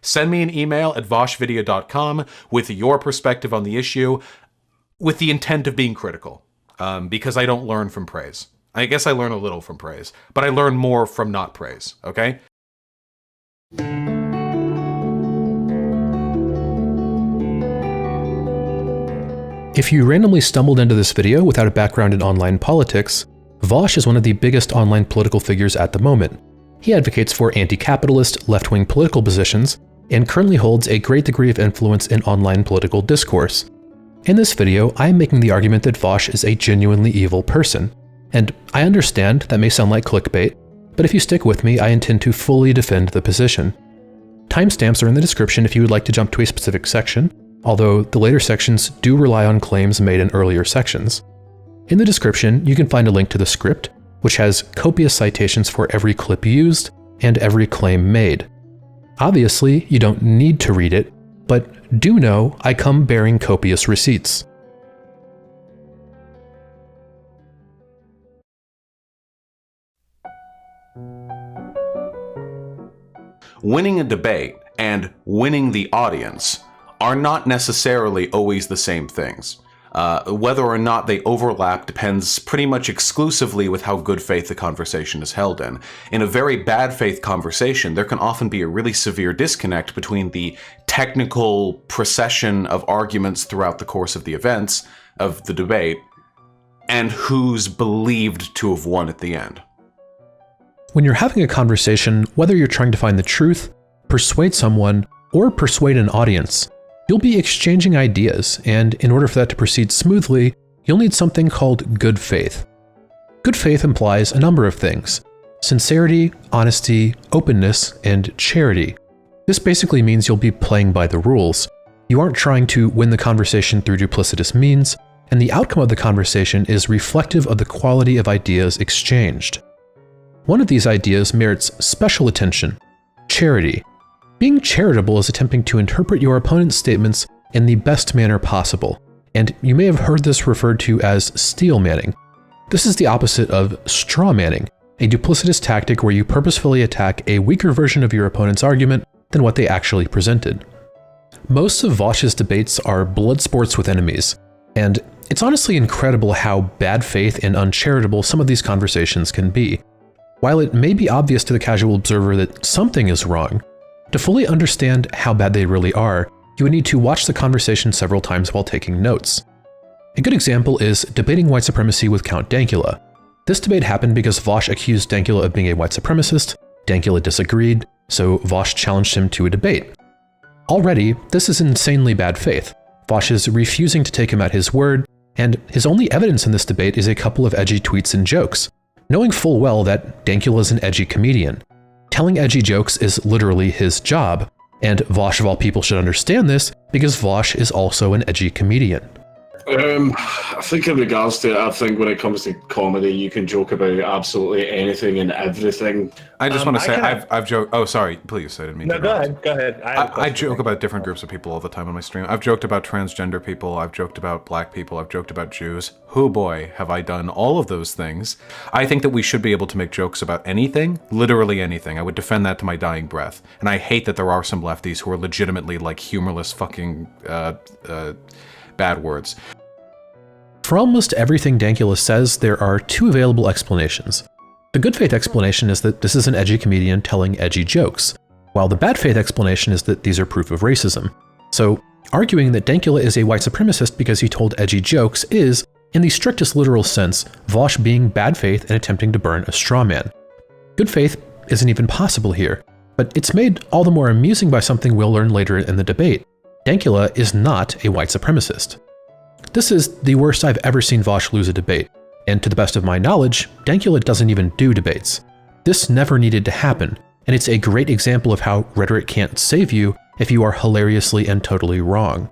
Send me an email at vaushvideo.com with your perspective on the issue, with the intent of being critical, because I don't learn from praise. I guess I learn a little from praise, but I learn more from not praise, okay? If you randomly stumbled into this video without a background in online politics, Vaush is one of the biggest online political figures at the moment. He advocates for anti-capitalist, left-wing political positions, and currently holds a great degree of influence in online political discourse. In this video, I am making the argument that Vaush is a genuinely evil person. And I understand that may sound like clickbait, but if you stick with me, I intend to fully defend the position. Timestamps are in the description if you would like to jump to a specific section, although the later sections do rely on claims made in earlier sections. In the description, you can find a link to the script, which has copious citations for every clip used and every claim made. Obviously, you don't need to read it, but do know I come bearing copious receipts. Winning a debate and winning the audience are not necessarily always the same things. Whether or not they overlap depends pretty much exclusively with how good faith the conversation is held in. In a very bad faith conversation, there can often be a really severe disconnect between the technical procession of arguments throughout the course of the events of the debate and who's believed to have won at the end. When you're having a conversation, whether you're trying to find the truth, persuade someone, or persuade an audience, you'll be exchanging ideas, and in order for that to proceed smoothly, you'll need something called good faith. Good faith implies a number of things: sincerity, honesty, openness, and charity. This basically means you'll be playing by the rules. You aren't trying to win the conversation through duplicitous means, and the outcome of the conversation is reflective of the quality of ideas exchanged. One of these ideas merits special attention: charity. Being charitable is attempting to interpret your opponent's statements in the best manner possible, and you may have heard this referred to as steel manning. This is the opposite of straw manning, a duplicitous tactic where you purposefully attack a weaker version of your opponent's argument than what they actually presented. Most of Vaush's debates are blood sports with enemies, and it's honestly incredible how bad faith and uncharitable some of these conversations can be. While it may be obvious to the casual observer that something is wrong, to fully understand how bad they really are, you would need to watch the conversation several times while taking notes. A good example is debating white supremacy with Count Dankula. This debate happened because Vaush accused Dankula of being a white supremacist, Dankula disagreed, so Vaush challenged him to a debate. Already, this is insanely bad faith. Vaush is refusing to take him at his word, and his only evidence in this debate is a couple of edgy tweets and jokes, knowing full well that Dankula is an edgy comedian. Telling edgy jokes is literally his job, and Vaush of all people should understand this because Vaush is also an edgy comedian. I think in regards to it, I think when it comes to comedy, you can joke about absolutely anything and everything. I just want to say, I've joked. Oh, sorry, please. I didn't mean to. No, go ahead. I joke about different groups of people all the time on my stream. I've joked about transgender people. I've joked about black people. I've joked about Jews. Oh boy, have I done all of those things. I think that we should be able to make jokes about anything, literally anything. I would defend that to my dying breath. And I hate that there are some lefties who are legitimately like humorless fucking bad words. For almost everything Dankula says, there are two available explanations. The good faith explanation is that this is an edgy comedian telling edgy jokes, while the bad faith explanation is that these are proof of racism. So, arguing that Dankula is a white supremacist because he told edgy jokes is, in the strictest literal sense, Vaush being bad faith and attempting to burn a straw man. Good faith isn't even possible here, but it's made all the more amusing by something we'll learn later in the debate. Dankula is not a white supremacist. This is the worst I've ever seen Vaush lose a debate, and to the best of my knowledge, Dankula doesn't even do debates. This never needed to happen, and it's a great example of how rhetoric can't save you if you are hilariously and totally wrong.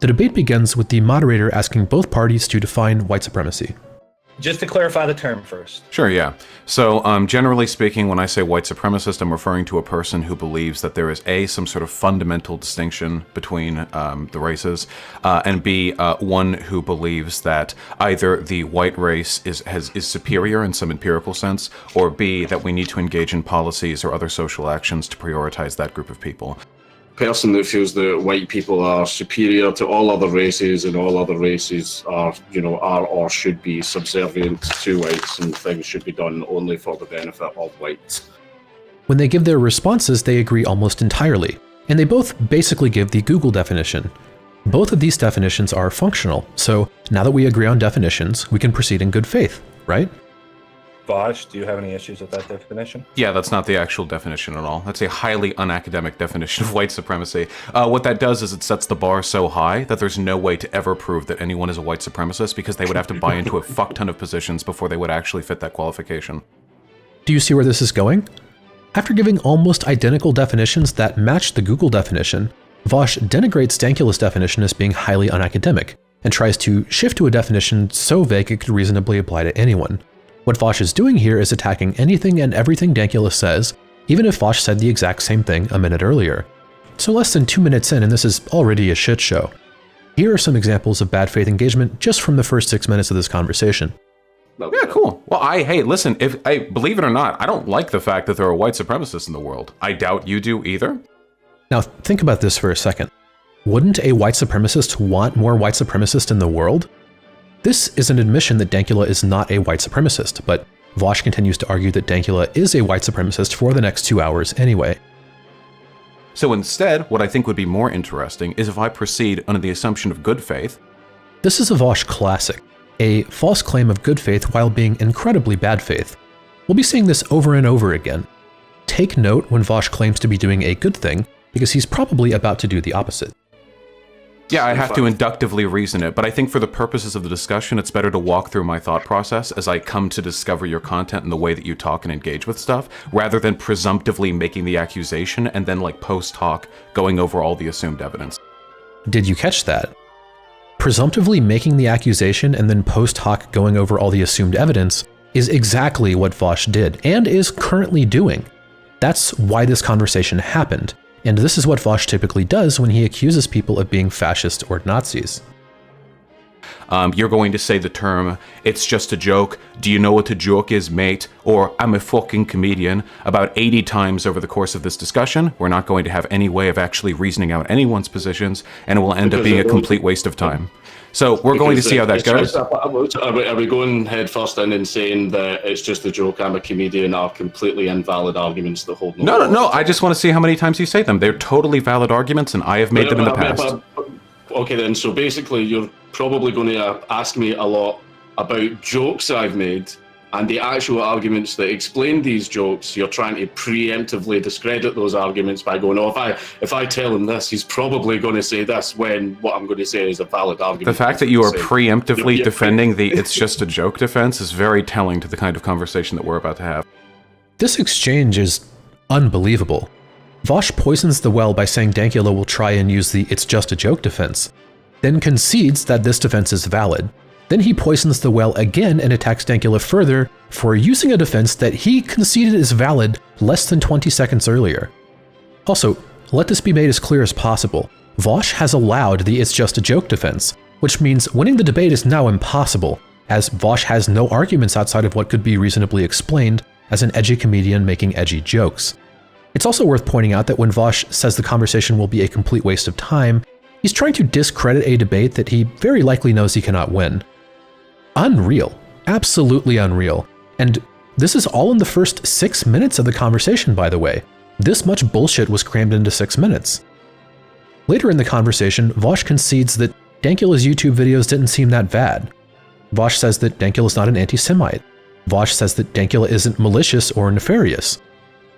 The debate begins with the moderator asking both parties to define white supremacy. Just to clarify the term first. Sure, yeah. So generally speaking, when I say white supremacist, I'm referring to a person who believes that there is A, some sort of fundamental distinction between the races, and B, one who believes that either the white race is superior in some empirical sense, or B, that we need to engage in policies or other social actions to prioritize that group of people. person that feels that white people are superior to all other races and all other races are or should be subservient to whites and things should be done only for the benefit of whites. When they give their responses, they agree almost entirely, and they both basically give the Google definition. Both of these definitions are functional, so now that we agree on definitions, we can proceed in good faith, right? Vaush, do you have any issues with that definition? Yeah, that's not the actual definition at all. That's a highly unacademic definition of white supremacy. What that does is it sets the bar so high that there's no way to ever prove that anyone is a white supremacist because they would have to buy into a fuck ton of positions before they would actually fit that qualification. Do you see where this is going? After giving almost identical definitions that match the Google definition, Vaush denigrates Dankula's definition as being highly unacademic and tries to shift to a definition so vague it could reasonably apply to anyone. What Vaush is doing here is attacking anything and everything Dankula says, even if Vaush said the exact same thing a minute earlier. So less than 2 minutes in and this is already a shit show. Here are some examples of bad faith engagement just from the first 6 minutes of this conversation. Yeah, cool. Well, hey, listen, believe it or not, I don't like the fact that there are white supremacists in the world. I doubt you do either. Now think about this for a second. Wouldn't a white supremacist want more white supremacists in the world? This is an admission that Dankula is not a white supremacist, but Vaush continues to argue that Dankula is a white supremacist for the next 2 hours anyway. So instead, what I think would be more interesting is if I proceed under the assumption of good faith. This is a Vaush classic, a false claim of good faith while being incredibly bad faith. We'll be seeing this over and over again. Take note when Vaush claims to be doing a good thing, because he's probably about to do the opposite. Yeah, I have to inductively reason it, but I think for the purposes of the discussion, it's better to walk through my thought process as I come to discover your content and the way that you talk and engage with stuff, rather than presumptively making the accusation and then post-hoc going over all the assumed evidence. Did you catch that? Presumptively making the accusation and then post-hoc going over all the assumed evidence is exactly what Vaush did, and is currently doing. That's why this conversation happened. And this is what Vaush typically does when he accuses people of being fascist or Nazis. You're going to say the term, "It's just a joke," "Do you know what a joke is, mate?" or "I'm a fucking comedian" about 80 times over the course of this discussion. We're not going to have any way of actually reasoning out anyone's positions, and it will end up being a complete waste of time. So we're going to see how that goes. Are we going head first in and saying that "it's just a joke, I'm a comedian" are completely invalid arguments that hold no? No. I just want to see how many times you say them. They're totally valid arguments, and I have made them in the past. Okay then, so basically you're probably going to ask me a lot about jokes I've made, and the actual arguments that explain these jokes, you're trying to preemptively discredit those arguments by going, "Oh, if I tell him this, he's probably going to say this," when what I'm going to say is a valid argument. The fact that you are preemptively defending the "it's just a joke" defense is very telling to the kind of conversation that we're about to have. This exchange is unbelievable. Vaush poisons the well by saying Dankula will try and use the "it's just a joke" defense, then concedes that this defense is valid. Then he poisons the well again and attacks Dankula further for using a defense that he conceded is valid less than 20 seconds earlier. Also, let this be made as clear as possible. Vaush has allowed the "it's just a joke" defense, which means winning the debate is now impossible, as Vaush has no arguments outside of what could be reasonably explained as an edgy comedian making edgy jokes. It's also worth pointing out that when Vaush says the conversation will be a complete waste of time, he's trying to discredit a debate that he very likely knows he cannot win. Unreal. Absolutely unreal. And this is all in the first 6 minutes of the conversation, by the way. This much bullshit was crammed into 6 minutes. Later in the conversation, Vaush concedes that Dankula's YouTube videos didn't seem that bad. Vaush says that Dankula's not an anti-Semite. Vaush says that Dankula isn't malicious or nefarious.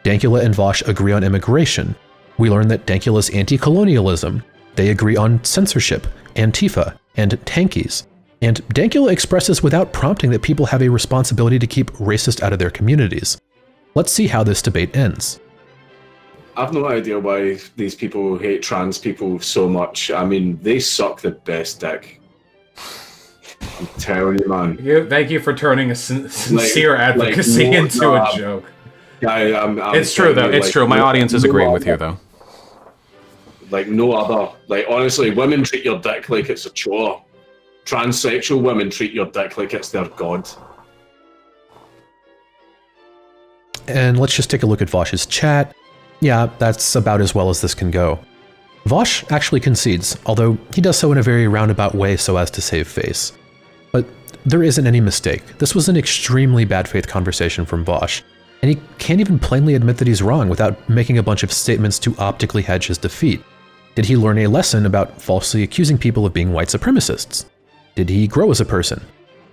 Dankula and Vaush agree on immigration. We learn that Dankula's anti-colonialism. They agree on censorship, Antifa, and tankies. And Dankula expresses without prompting that people have a responsibility to keep racist out of their communities. Let's see how this debate ends. I've no idea why these people hate trans people so much. I mean, they suck the best dick. I'm telling you, man. Thank you for turning a sincere advocacy into a joke. I'm it's true, though. It's true. My audience is agreeing with you, though. Like no other. Like, honestly, women treat your dick like it's a chore. Transsexual women treat your dick like it's their god. And let's just take a look at Vaush's chat. Yeah, that's about as well as this can go. Vaush actually concedes, although he does so in a very roundabout way so as to save face. But there isn't any mistake. This was an extremely bad faith conversation from Vaush, and he can't even plainly admit that he's wrong without making a bunch of statements to optically hedge his defeat. Did he learn a lesson about falsely accusing people of being white supremacists? Did he grow as a person?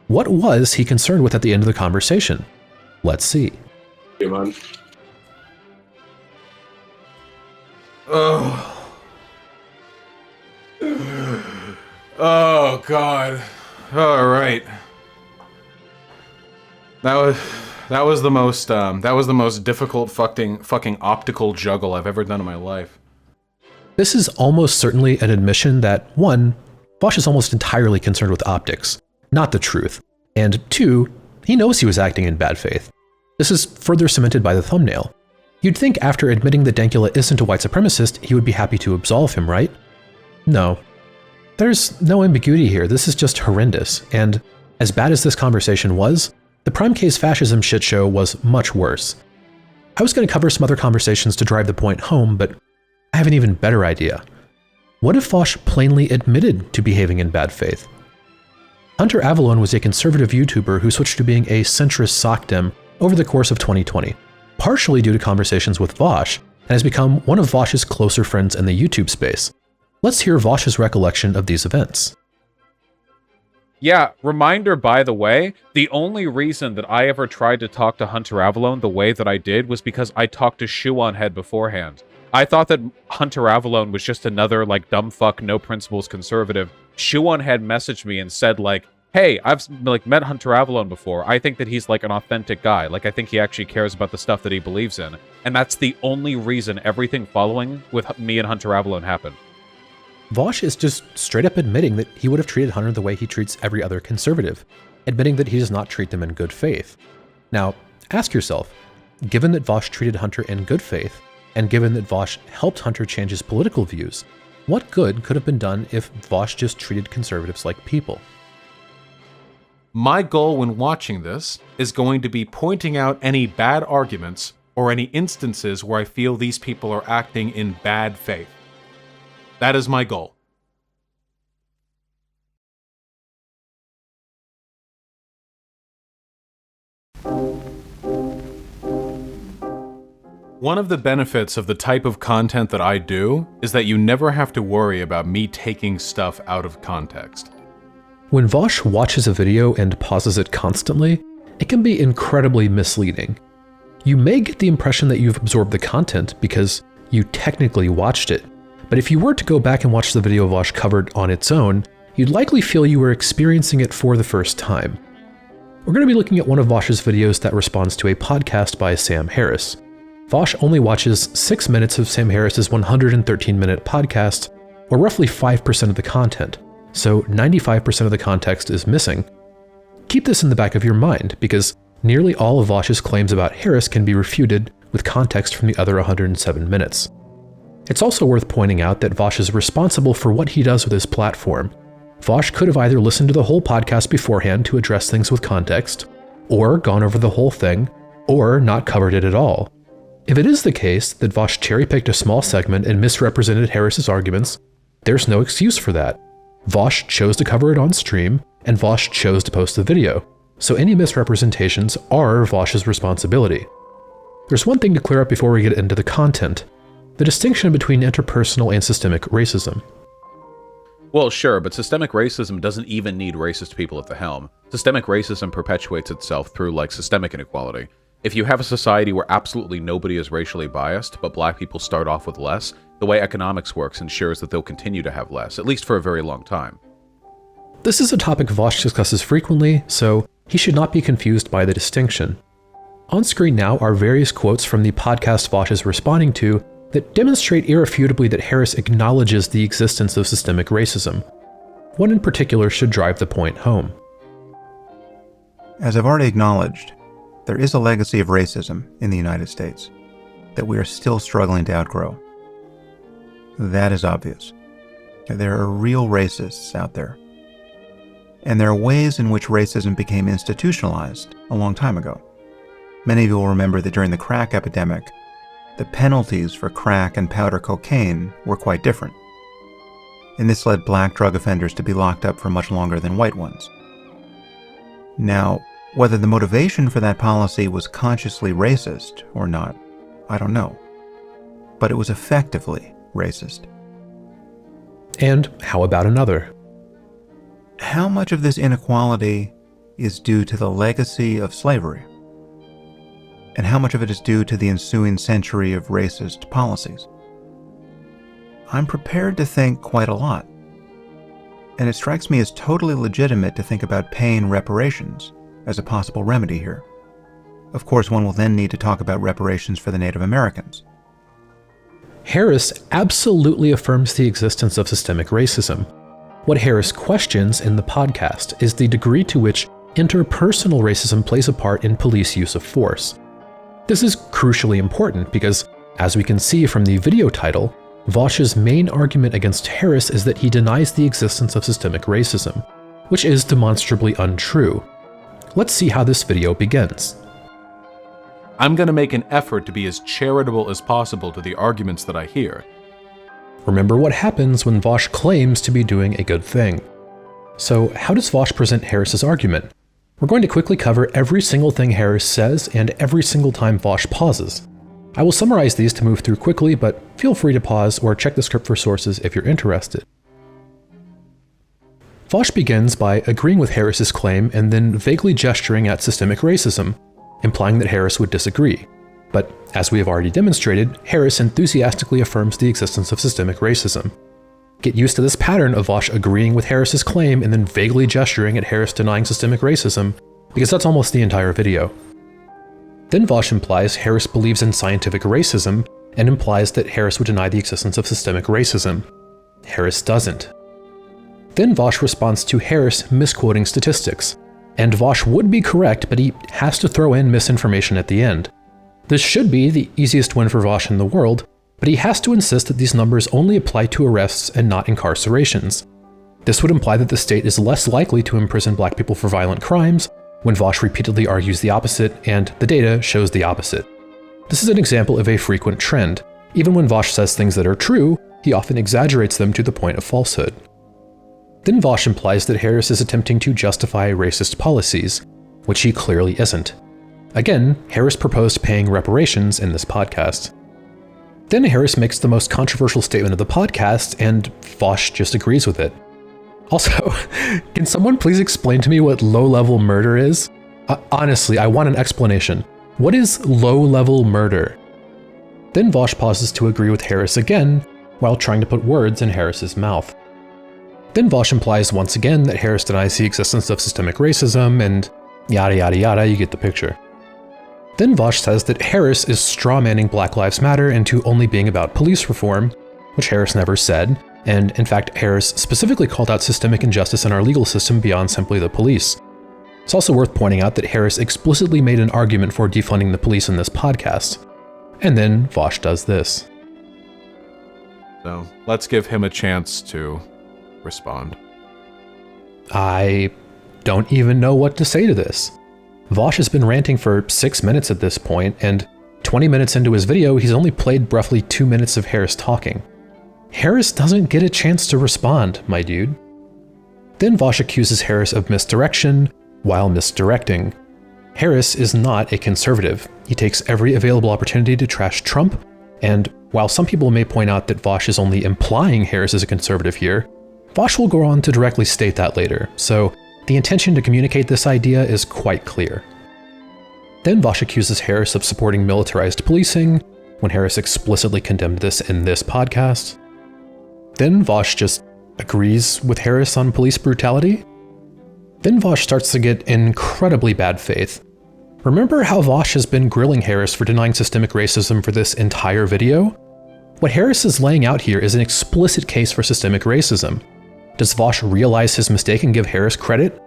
What was he concerned with at the end of the conversation? Let's see. Hey, man. Oh. Oh God. All right. That was the most difficult fucking optical juggle I've ever done in my life. This is almost certainly an admission that, one, Vaush is almost entirely concerned with optics, not the truth, and two, he knows he was acting in bad faith. This is further cemented by the thumbnail. You'd think after admitting that Dankula isn't a white supremacist, he would be happy to absolve him, right? No. There's no ambiguity here. This is just horrendous, and as bad as this conversation was, the prime case fascism shitshow was much worse. I was going to cover some other conversations to drive the point home, but I have an even better idea. What if Vaush plainly admitted to behaving in bad faith? Hunter Avallone was a conservative YouTuber who switched to being a centrist SOCDEM over the course of 2020, partially due to conversations with Vaush, and has become one of Vaush's closer friends in the YouTube space. Let's hear Vaush's recollection of these events. Yeah, reminder, by the way, the only reason that I ever tried to talk to Hunter Avallone the way that I did was because I talked to Shoe-on-Head beforehand. I thought that Hunter Avallone was just another, like, dumb fuck, no principles conservative. Shoe-on-Head messaged me and said, like, hey, I've, like, met Hunter Avallone before. I think that he's, like, an authentic guy. Like, I think he actually cares about the stuff that he believes in. And that's the only reason everything following with me and Hunter Avallone happened. Vaush is just straight up admitting that he would have treated Hunter the way he treats every other conservative, admitting that he does not treat them in good faith. Now, ask yourself, given that Vaush treated Hunter in good faith, and given that Vaush helped Hunter change his political views, what good could have been done if Vaush just treated conservatives like people? My goal when watching this is going to be pointing out any bad arguments or any instances where I feel these people are acting in bad faith. That is my goal. One of the benefits of the type of content that I do is that you never have to worry about me taking stuff out of context. When Vaush watches a video and pauses it constantly, it can be incredibly misleading. You may get the impression that you've absorbed the content because you technically watched it, but if you were to go back and watch the video Vaush covered on its own, you'd likely feel you were experiencing it for the first time. We're going to be looking at one of Vaush's videos that responds to a podcast by Sam Harris. Vaush only watches 6 minutes of Sam Harris's 113-minute podcast, or roughly 5% of the content, so 95% of the context is missing. Keep this in the back of your mind, because nearly all of Vaush's claims about Harris can be refuted with context from the other 107 minutes. It's also worth pointing out that Vaush is responsible for what he does with his platform. Vaush could have either listened to the whole podcast beforehand to address things with context, or gone over the whole thing, or not covered it at all. If it is the case that Vaush cherry-picked a small segment and misrepresented Harris's arguments, there's no excuse for that. Vaush chose to cover it on stream, and Vaush chose to post the video, so any misrepresentations are Vaush's responsibility. There's one thing to clear up before we get into the content: the distinction between interpersonal and systemic racism. Well, sure, but systemic racism doesn't even need racist people at the helm. Systemic racism perpetuates itself through, like, systemic inequality. If you have a society where absolutely nobody is racially biased, but black people start off with less, the way economics works ensures that they'll continue to have less, at least for a very long time. This is a topic Vaush discusses frequently, so he should not be confused by the distinction. On screen now are various quotes from the podcast Vaush is responding to that demonstrate irrefutably that Harris acknowledges the existence of systemic racism. One in particular should drive the point home. As I've already acknowledged, there is a legacy of racism in the United States that we are still struggling to outgrow. That is obvious. There are real racists out there. And there are ways in which racism became institutionalized a long time ago. Many of you will remember that during the crack epidemic, the penalties for crack and powder cocaine were quite different. and this led black drug offenders to be locked up for much longer than white ones. Now, whether the motivation for that policy was consciously racist or not, I don't know. But it was effectively racist. And how about another? How much of this inequality is due to the legacy of slavery? And how much of it is due to the ensuing century of racist policies? I'm prepared to think quite a lot. And it strikes me as totally legitimate to think about paying reparations as a possible remedy here. Of course, one will then need to talk about reparations for the Native Americans. Harris absolutely affirms the existence of systemic racism. What Harris questions in the podcast is the degree to which interpersonal racism plays a part in police use of force. This is crucially important because, as we can see from the video title, Vaush's main argument against Harris is that he denies the existence of systemic racism, which is demonstrably untrue. Let's see how this video begins. I'm going to make an effort to be as charitable as possible to the arguments that I hear. Remember what happens when Vaush claims to be doing a good thing. So how does Vaush present Harris's argument? We're going to quickly cover every single thing Harris says and every single time Vaush pauses. I will summarize these to move through quickly, but feel free to pause or check the script for sources if you're interested. Vaush begins by agreeing with Harris's claim and then vaguely gesturing at systemic racism, implying that Harris would disagree. But as we have already demonstrated, Harris enthusiastically affirms the existence of systemic racism. Get used to this pattern of Vaush agreeing with Harris's claim and then vaguely gesturing at Harris denying systemic racism, because that's almost the entire video. Then Vaush implies Harris believes in scientific racism and implies that Harris would deny the existence of systemic racism. Harris doesn't. Then Vaush responds to Harris misquoting statistics, and Vaush would be correct, but he has to throw in misinformation at the end. This should be the easiest win for Vaush in the world, but he has to insist that these numbers only apply to arrests and not incarcerations. This would imply that the state is less likely to imprison black people for violent crimes, when Vaush repeatedly argues the opposite, and the data shows the opposite. This is an example of a frequent trend. Even when Vaush says things that are true, he often exaggerates them to the point of falsehood. Then Vaush implies that Harris is attempting to justify racist policies, which he clearly isn't. Again, Harris proposed paying reparations in this podcast. Then Harris makes the most controversial statement of the podcast, and Vaush just agrees with it. Also, can someone please explain to me what low-level murder is? Honestly, I want an explanation. What is low-level murder? Then Vaush pauses to agree with Harris again, while trying to put words in Harris's mouth. Then Vaush implies once again that Harris denies the existence of systemic racism, and yada yada yada, you get the picture. Then Vaush says that Harris is strawmanning Black Lives Matter into only being about police reform, which Harris never said, and in fact Harris specifically called out systemic injustice in our legal system beyond simply the police. It's also worth pointing out that Harris explicitly made an argument for defunding the police in this podcast. And then Vaush does this. So let's give him a chance to respond. I don't even know what to say to this. Vaush has been ranting for 6 minutes at this point, and 20 minutes into his video, he's only played roughly 2 minutes of Harris talking. Harris doesn't get a chance to respond, my dude. Then Vaush accuses Harris of misdirection while misdirecting. Harris is not a conservative. He takes every available opportunity to trash Trump, and while some people may point out that Vaush is only implying Harris is a conservative here, Vaush will go on to directly state that later, so the intention to communicate this idea is quite clear. Then Vaush accuses Harris of supporting militarized policing, when Harris explicitly condemned this in this podcast. Then Vaush just agrees with Harris on police brutality. Then Vaush starts to get incredibly bad faith. Remember how Vaush has been grilling Harris for denying systemic racism for this entire video? What Harris is laying out here is an explicit case for systemic racism. Does Vaush realize his mistake and give Harris credit?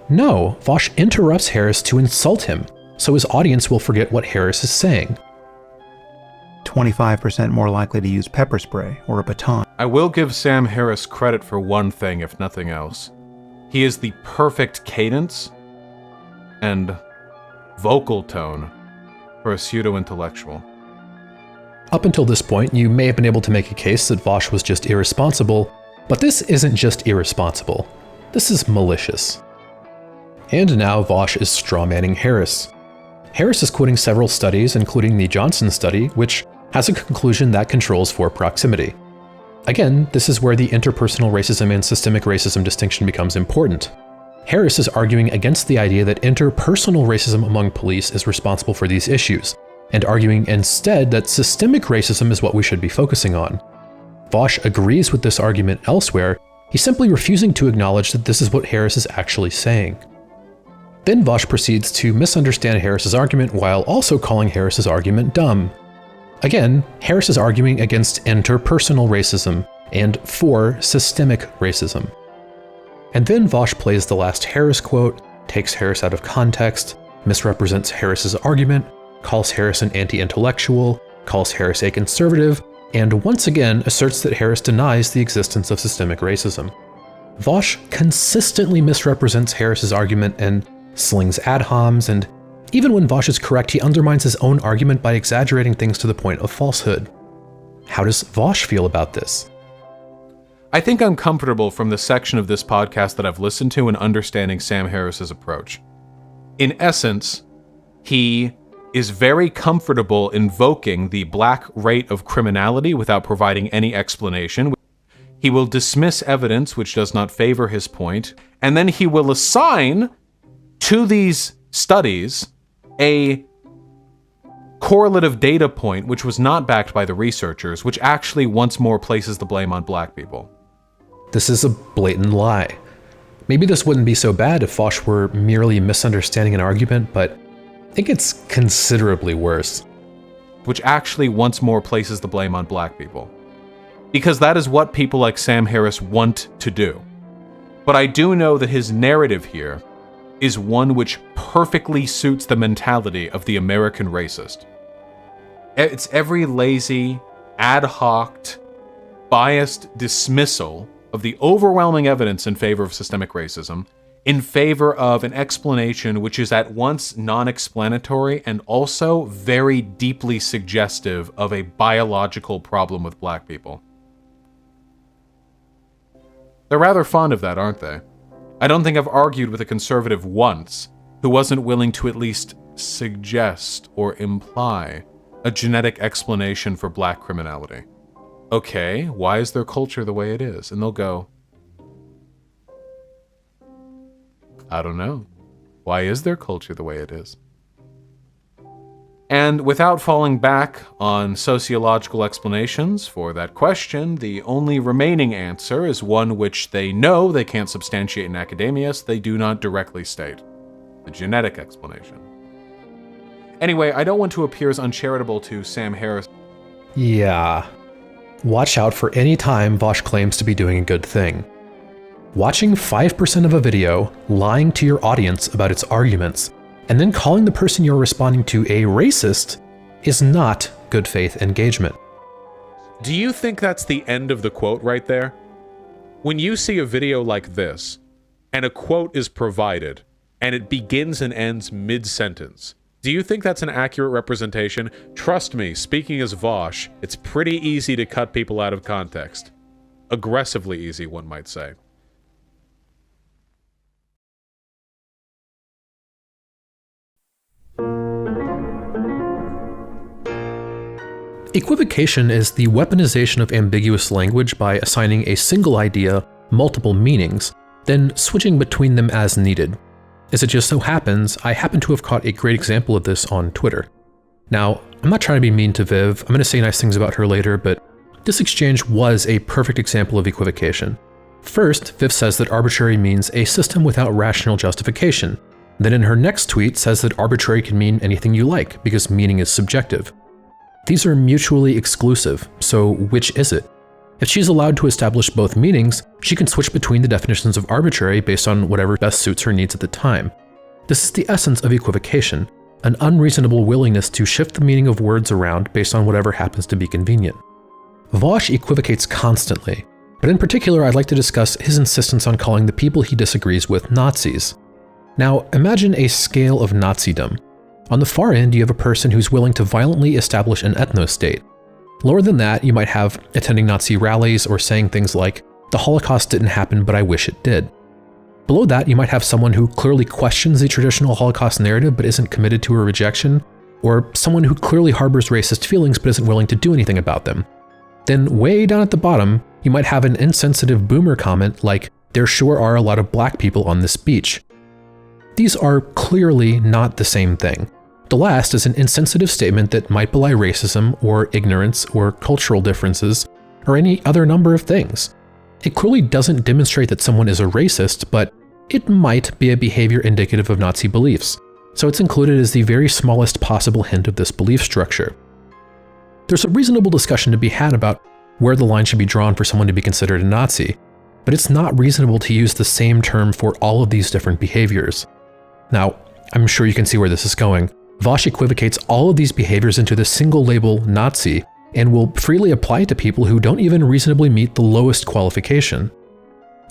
No, Vaush interrupts Harris to insult him, so his audience will forget what Harris is saying. 25% more likely to use pepper spray or a baton. I will give Sam Harris credit for one thing, if nothing else. He is the perfect cadence and vocal tone for a pseudo-intellectual. Up until this point, you may have been able to make a case that Vaush was just irresponsible, But this isn't just irresponsible. This is malicious. And now Vaush is strawmanning Harris. Harris is quoting several studies, including the Johnson study, which has a conclusion that controls for proximity. Again, this is where the interpersonal racism and systemic racism distinction becomes important. Harris is arguing against the idea that interpersonal racism among police is responsible for these issues, and arguing instead that systemic racism is what we should be focusing on. Vaush agrees with this argument elsewhere, he's simply refusing to acknowledge that this is what Harris is actually saying. Then Vaush proceeds to misunderstand Harris's argument while also calling Harris's argument dumb. Again, Harris is arguing against interpersonal racism and for systemic racism. And then Vaush plays the last Harris quote, takes Harris out of context, misrepresents Harris's argument, calls Harris an anti-intellectual, calls Harris a conservative, and once again asserts that Harris denies the existence of systemic racism. Vaush consistently misrepresents Harris's argument and slings ad homs, and even when Vaush is correct, he undermines his own argument by exaggerating things to the point of falsehood. How does Vaush feel about this? I think I'm comfortable from the section of this podcast that I've listened to in understanding Sam Harris's approach. In essence, he is very comfortable invoking the black rate of criminality without providing any explanation. He will dismiss evidence which does not favor his point, and then he will assign to these studies a correlative data point which was not backed by the researchers, which actually once more places the blame on black people. This is a blatant lie. Maybe this wouldn't be so bad if Vaush were merely misunderstanding an argument, but I think it's considerably worse. Which actually once more places the blame on black people. Because that is what people like Sam Harris want to do. But I do know that his narrative here is one which perfectly suits the mentality of the American racist. It's every lazy, ad hoc, biased dismissal of the overwhelming evidence in favor of systemic racism, in favor of an explanation which is at once non-explanatory and also very deeply suggestive of a biological problem with black people. They're rather fond of that, aren't they? I don't think I've argued with a conservative once who wasn't willing to at least suggest or imply a genetic explanation for black criminality. Okay, why is their culture the way it is? And they'll go, I don't know. Why is their culture the way it is? And without falling back on sociological explanations for that question, the only remaining answer is one which they know they can't substantiate in academia, so they do not directly state: the genetic explanation. Anyway, I don't want to appear as uncharitable to Sam Harris. Yeah. Watch out for any time Vaush claims to be doing a good thing. Watching 5% of a video, lying to your audience about its arguments, and then calling the person you're responding to a racist is not good faith engagement. Do you think that's the end of the quote right there? When you see a video like this, and a quote is provided, and it begins and ends mid-sentence, do you think that's an accurate representation? Trust me, speaking as Vaush, it's pretty easy to cut people out of context. Aggressively easy, one might say. Equivocation is the weaponization of ambiguous language by assigning a single idea multiple meanings, then switching between them as needed. As it just so happens, I happen to have caught a great example of this on Twitter. Now, I'm not trying to be mean to Viv, I'm going to say nice things about her later, but this exchange was a perfect example of equivocation. First, Viv says that arbitrary means a system without rational justification. Then in her next tweet says that arbitrary can mean anything you like, because meaning is subjective. These are mutually exclusive, so which is it? If she's allowed to establish both meanings, she can switch between the definitions of arbitrary based on whatever best suits her needs at the time. This is the essence of equivocation, an unreasonable willingness to shift the meaning of words around based on whatever happens to be convenient. Vaush equivocates constantly, but in particular I'd like to discuss his insistence on calling the people he disagrees with Nazis. Now, imagine a scale of Nazism. On the far end, you have a person who's willing to violently establish an ethno-state. Lower than that, you might have attending Nazi rallies or saying things like, The Holocaust didn't happen, but I wish it did. Below that, you might have someone who clearly questions the traditional Holocaust narrative but isn't committed to a rejection, or someone who clearly harbors racist feelings but isn't willing to do anything about them. Then way down at the bottom, you might have an insensitive boomer comment like, "There sure are a lot of black people on this beach." These are clearly not the same thing. The last is an insensitive statement that might belie racism or ignorance or cultural differences or any other number of things. It clearly doesn't demonstrate that someone is a racist, but it might be a behavior indicative of Nazi beliefs, so it's included as the very smallest possible hint of this belief structure. There's a reasonable discussion to be had about where the line should be drawn for someone to be considered a Nazi, but it's not reasonable to use the same term for all of these different behaviors. Now, I'm sure you can see where this is going. Vaush equivocates all of these behaviors into the single label Nazi and will freely apply it to people who don't even reasonably meet the lowest qualification.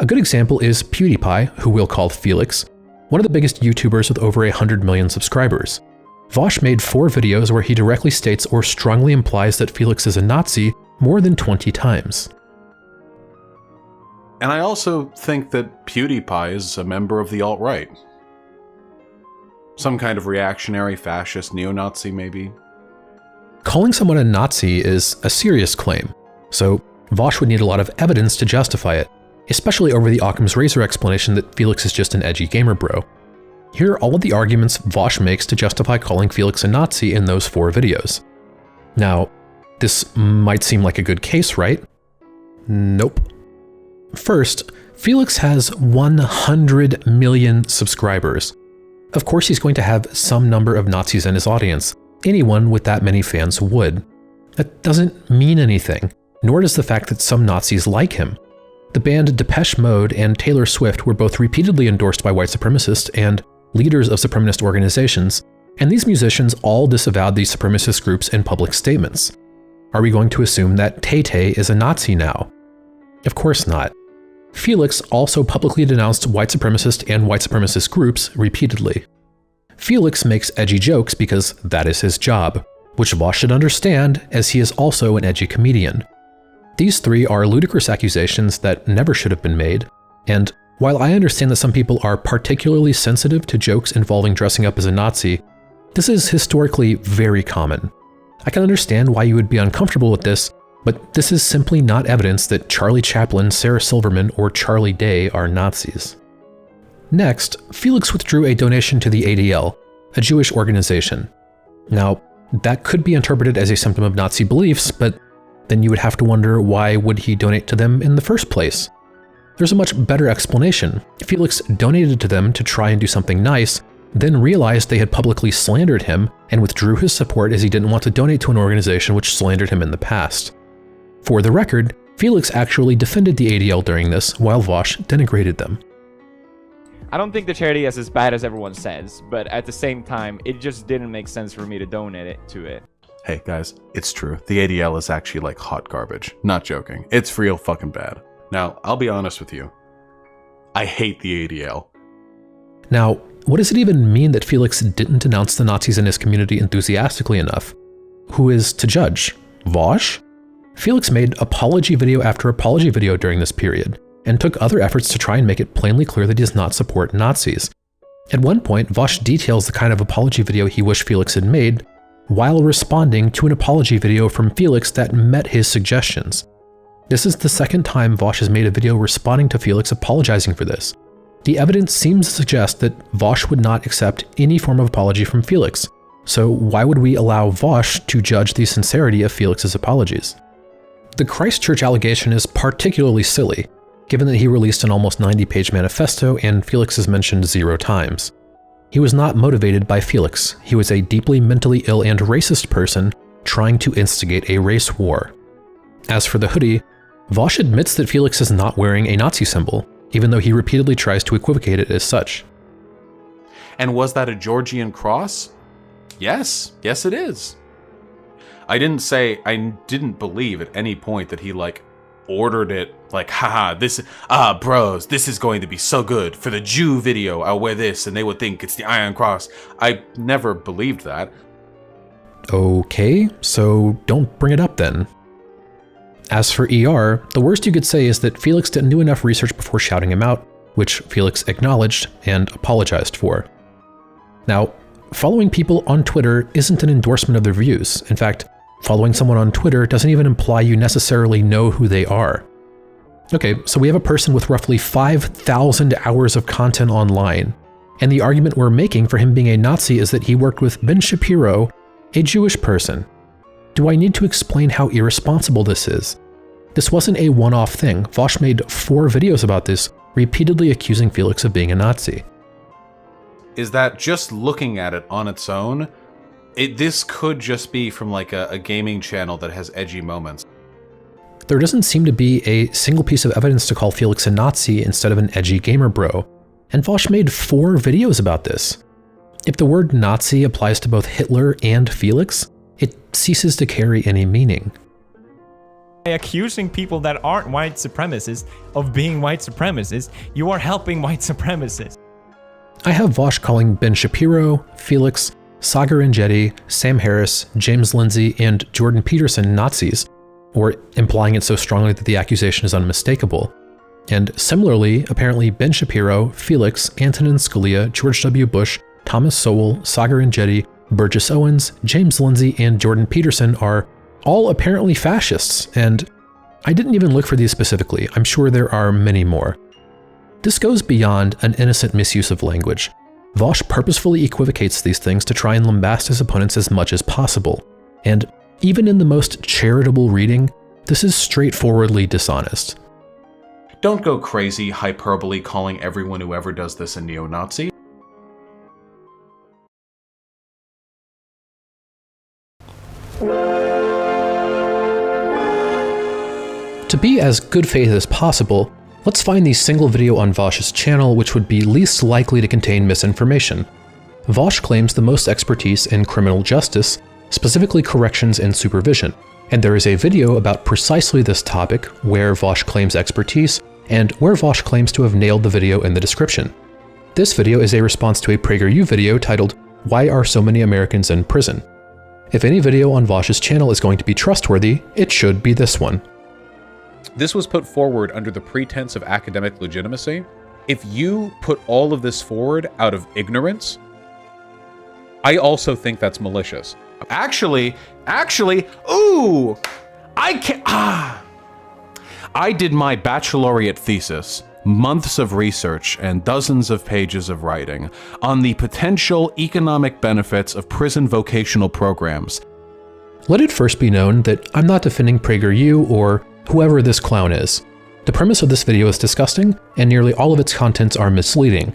A good example is PewDiePie, who we'll call Felix, one of the biggest YouTubers with over 100 million subscribers. Vaush made 4 videos where he directly states or strongly implies that Felix is a Nazi more than 20 times. And I also think that PewDiePie is a member of the alt-right. Some kind of reactionary, fascist, neo-Nazi, maybe? Calling someone a Nazi is a serious claim, so Vaush would need a lot of evidence to justify it, especially over the Occam's razor explanation that Felix is just an edgy gamer bro. Here are all of the arguments Vaush makes to justify calling Felix a Nazi in those 4 videos. Now, this might seem like a good case, right? Nope. First, Felix has 100 million subscribers. Of course he's going to have some number of Nazis in his audience. Anyone with that many fans would. That doesn't mean anything, nor does the fact that some Nazis like him. The band Depeche Mode and Taylor Swift were both repeatedly endorsed by white supremacists and leaders of supremacist organizations, and these musicians all disavowed these supremacist groups in public statements. Are we going to assume that Tay-Tay is a Nazi now? Of course not. Felix also publicly denounced white supremacist and white supremacist groups repeatedly. Felix makes edgy jokes because that is his job, which Vaush should understand as he is also an edgy comedian. These 3 are ludicrous accusations that never should have been made, and while I understand that some people are particularly sensitive to jokes involving dressing up as a Nazi, this is historically very common. I can understand why you would be uncomfortable with this, but this is simply not evidence that Charlie Chaplin, Sarah Silverman, or Charlie Day are Nazis. Next, Felix withdrew a donation to the ADL, a Jewish organization. Now, that could be interpreted as a symptom of Nazi beliefs, but then you would have to wonder why would he donate to them in the first place? There's a much better explanation. Felix donated to them to try and do something nice, then realized they had publicly slandered him and withdrew his support as he didn't want to donate to an organization which slandered him in the past. For the record, Felix actually defended the ADL during this, while Vaush denigrated them. I don't think the charity is as bad as everyone says, but at the same time, it just didn't make sense for me to donate it to it. Hey guys, it's true. The ADL is actually like hot garbage. Not joking. It's real fucking bad. Now, I'll be honest with you. I hate the ADL. Now, what does it even mean that Felix didn't denounce the Nazis in his community enthusiastically enough? Who is to judge? Vaush? Felix made apology video after apology video during this period, and took other efforts to try and make it plainly clear that he does not support Nazis. At one point, Vaush details the kind of apology video he wished Felix had made, while responding to an apology video from Felix that met his suggestions. This is the second time Vaush has made a video responding to Felix apologizing for this. The evidence seems to suggest that Vaush would not accept any form of apology from Felix, so why would we allow Vaush to judge the sincerity of Felix's apologies? The Christchurch allegation is particularly silly, given that he released an almost 90-page manifesto and Felix is mentioned 0 times. He was not motivated by Felix. He was a deeply mentally ill and racist person trying to instigate a race war. As for the hoodie, Vaush admits that Felix is not wearing a Nazi symbol, even though he repeatedly tries to equivocate it as such. And was that a Georgian cross? Yes. Yes, it is. I didn't believe at any point that he, ordered it, haha, bros, this is going to be so good. For the Jew video, I'll wear this, and they would think it's the Iron Cross. I never believed that. Okay, so don't bring it up then. As for ER, the worst you could say is that Felix didn't do enough research before shouting him out, which Felix acknowledged and apologized for. Now, following people on Twitter isn't an endorsement of their views. In fact, following someone on Twitter doesn't even imply you necessarily know who they are. Okay, so we have a person with roughly 5,000 hours of content online, and the argument we're making for him being a Nazi is that he worked with Ben Shapiro, a Jewish person. Do I need to explain how irresponsible this is? This wasn't a one-off thing. Vaush made 4 videos about this, repeatedly accusing Felix of being a Nazi. Is that just looking at it on its own, this could just be from like a gaming channel that has edgy moments. There doesn't seem to be a single piece of evidence to call Felix a Nazi instead of an edgy gamer bro, and Vaush made 4 videos about this. If the word Nazi applies to both Hitler and Felix, it ceases to carry any meaning. By accusing people that aren't white supremacists of being white supremacists, you are helping white supremacists. I have Vaush calling Ben Shapiro, Felix, Sagar Enjeti, Sam Harris, James Lindsay, and Jordan Peterson Nazis, or implying it so strongly that the accusation is unmistakable. And similarly, apparently Ben Shapiro, Felix, Antonin Scalia, George W. Bush, Thomas Sowell, Sagar Enjeti, Burgess Owens, James Lindsay, and Jordan Peterson are all apparently fascists, and I didn't even look for these specifically. I'm sure there are many more. This goes beyond an innocent misuse of language. Vaush purposefully equivocates these things to try and lambast his opponents as much as possible. And even in the most charitable reading, this is straightforwardly dishonest. Don't go crazy hyperbole calling everyone who ever does this a neo-Nazi. To be as good faith as possible, let's find the single video on Vaush's channel which would be least likely to contain misinformation. Vaush claims the most expertise in criminal justice, specifically corrections and supervision, and there is a video about precisely this topic where Vaush claims expertise and where Vaush claims to have nailed the video in the description. This video is a response to a PragerU video titled, "Why Are So Many Americans in Prison?" If any video on Vaush's channel is going to be trustworthy, it should be this one. This was put forward under the pretense of academic legitimacy. If you put all of this forward out of ignorance, I also think that's malicious. Actually, ooh, I did my baccalaureate thesis, months of research and dozens of pages of writing on the potential economic benefits of prison vocational programs. Let it first be known that I'm not defending PragerU or whoever this clown is. The premise of this video is disgusting, and nearly all of its contents are misleading.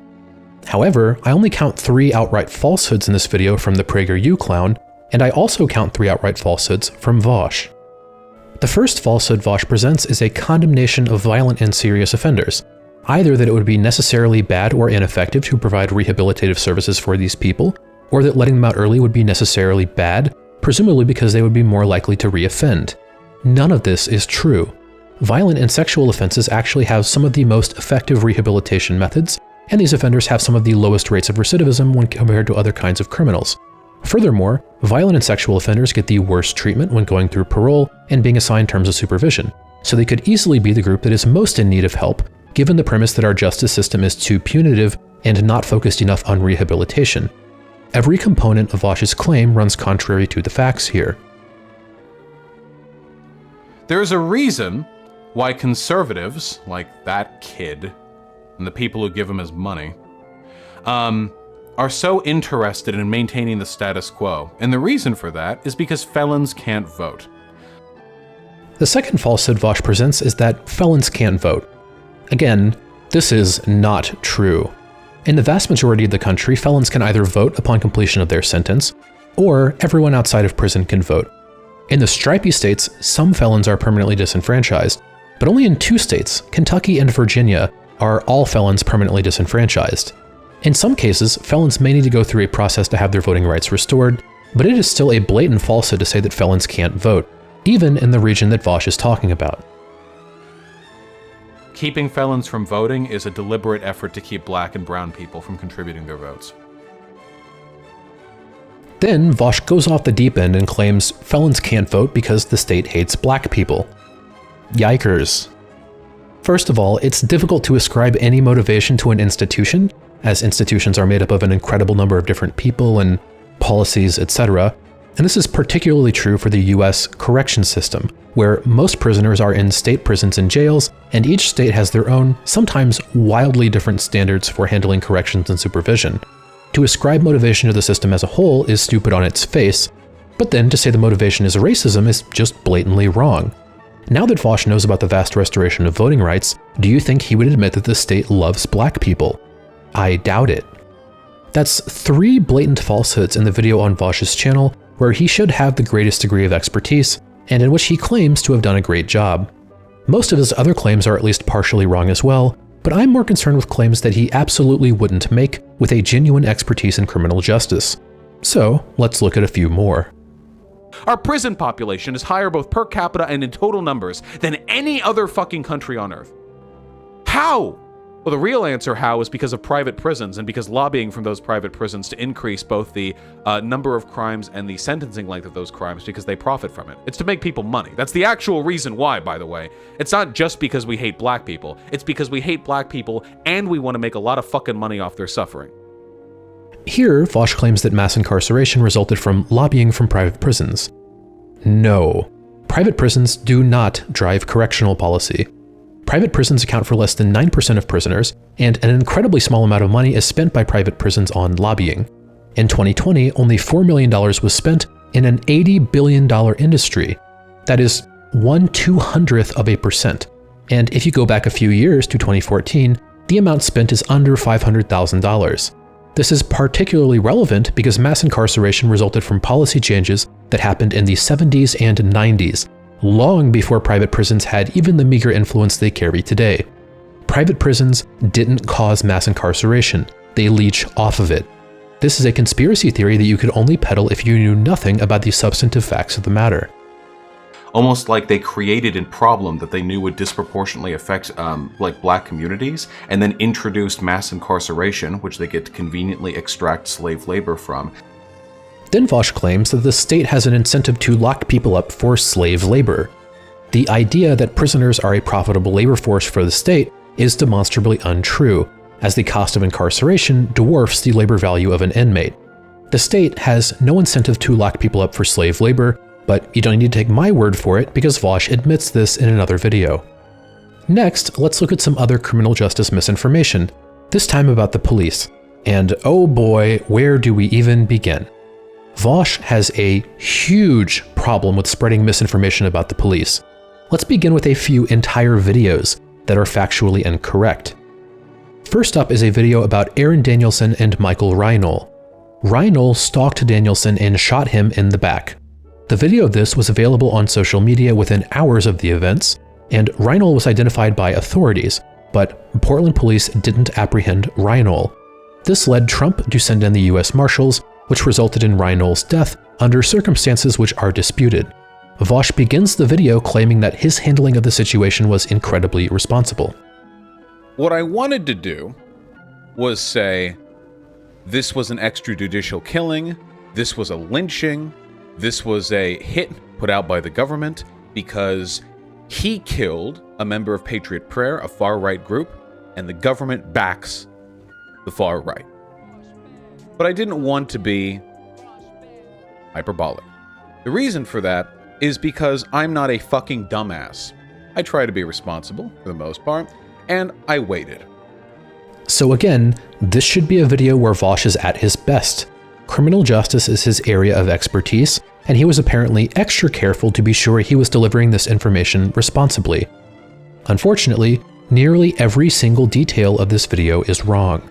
However, I only count 3 outright falsehoods in this video from the PragerU clown, and I also count 3 outright falsehoods from Vaush. The first falsehood Vaush presents is a condemnation of violent and serious offenders, either that it would be necessarily bad or ineffective to provide rehabilitative services for these people, or that letting them out early would be necessarily bad, presumably because they would be more likely to reoffend. None of this is true. Violent and sexual offenses actually have some of the most effective rehabilitation methods, and these offenders have some of the lowest rates of recidivism when compared to other kinds of criminals. Furthermore, violent and sexual offenders get the worst treatment when going through parole and being assigned terms of supervision, so they could easily be the group that is most in need of help, given the premise that our justice system is too punitive and not focused enough on rehabilitation. Every component of Vaush's claim runs contrary to the facts here. There's a reason why conservatives, like that kid, and the people who give him his money, are so interested in maintaining the status quo. And the reason for that is because felons can't vote. The second falsehood Vaush presents is that felons can't vote. Again, this is not true. In the vast majority of the country, felons can either vote upon completion of their sentence, or everyone outside of prison can vote. In the stripy states, some felons are permanently disenfranchised, but only in 2 states, Kentucky and Virginia, are all felons permanently disenfranchised. In some cases, felons may need to go through a process to have their voting rights restored, but it is still a blatant falsehood to say that felons can't vote, even in the region that Vaush is talking about. Keeping felons from voting is a deliberate effort to keep black and brown people from contributing their votes. Then Vaush goes off the deep end and claims felons can't vote because the state hates black people. Yikers. First of all, it's difficult to ascribe any motivation to an institution, as institutions are made up of an incredible number of different people and policies, etc. And this is particularly true for the US correction system, where most prisoners are in state prisons and jails, and each state has their own, sometimes wildly different standards for handling corrections and supervision. To ascribe motivation to the system as a whole is stupid on its face, but then to say the motivation is racism is just blatantly wrong. Now that Vaush knows about the vast restoration of voting rights, do you think he would admit that the state loves black people? I doubt it. That's 3 blatant falsehoods in the video on Vaush's channel, where he should have the greatest degree of expertise, and in which he claims to have done a great job. Most of his other claims are at least partially wrong as well, but I'm more concerned with claims that he absolutely wouldn't make with a genuine expertise in criminal justice. So, let's look at a few more. Our prison population is higher both per capita and in total numbers than any other fucking country on Earth. How? Well, the real answer how is because of private prisons and because lobbying from those private prisons to increase both the number of crimes and the sentencing length of those crimes because they profit from it. It's to make people money. That's the actual reason why, by the way. It's not just because we hate black people. It's because we hate black people and we want to make a lot of fucking money off their suffering. Here, Vaush claims that mass incarceration resulted from lobbying from private prisons. No. Private prisons do not drive correctional policy. Private prisons account for less than 9% of prisoners, and an incredibly small amount of money is spent by private prisons on lobbying. In 2020, only $4 million was spent in an $80 billion industry. That is 1/200%. And if you go back a few years to 2014, the amount spent is under $500,000. This is particularly relevant because mass incarceration resulted from policy changes that happened in the 70s and 90s, long before private prisons had even the meager influence they carry today. Private prisons didn't cause mass incarceration, they leech off of it. This is a conspiracy theory that you could only peddle if you knew nothing about the substantive facts of the matter. Almost like they created a problem that they knew would disproportionately affect like black communities, and then introduced mass incarceration, which they get to conveniently extract slave labor from. Then Vaush claims that the state has an incentive to lock people up for slave labor. The idea that prisoners are a profitable labor force for the state is demonstrably untrue, as the cost of incarceration dwarfs the labor value of an inmate. The state has no incentive to lock people up for slave labor, but you don't need to take my word for it because Vaush admits this in another video. Next, let's look at some other criminal justice misinformation, this time about the police. And oh boy, where do we even begin? Vaush has a huge problem with spreading misinformation about the police. Let's begin with a few entire videos that are factually incorrect. First up is a video about Aaron Danielson and Michael Reinl. Reinl stalked Danielson and shot him in the back. The video of this was available on social media within hours of the events, and Reinl was identified by authorities, but Portland police didn't apprehend Reinl. This led Trump to send in the US Marshals, which resulted in Reinl's death under circumstances which are disputed. Vaush begins the video claiming that his handling of the situation was incredibly responsible. What I wanted to do was say, this was an extrajudicial killing, this was a lynching, this was a hit put out by the government because he killed a member of Patriot Prayer, a far-right group, and the government backs the far right. But I didn't want to be hyperbolic. The reason for that is because I'm not a fucking dumbass. I try to be responsible for the most part, and I waited. So again, this should be a video where Vaush is at his best. Criminal justice is his area of expertise, and he was apparently extra careful to be sure he was delivering this information responsibly. Unfortunately, nearly every single detail of this video is wrong.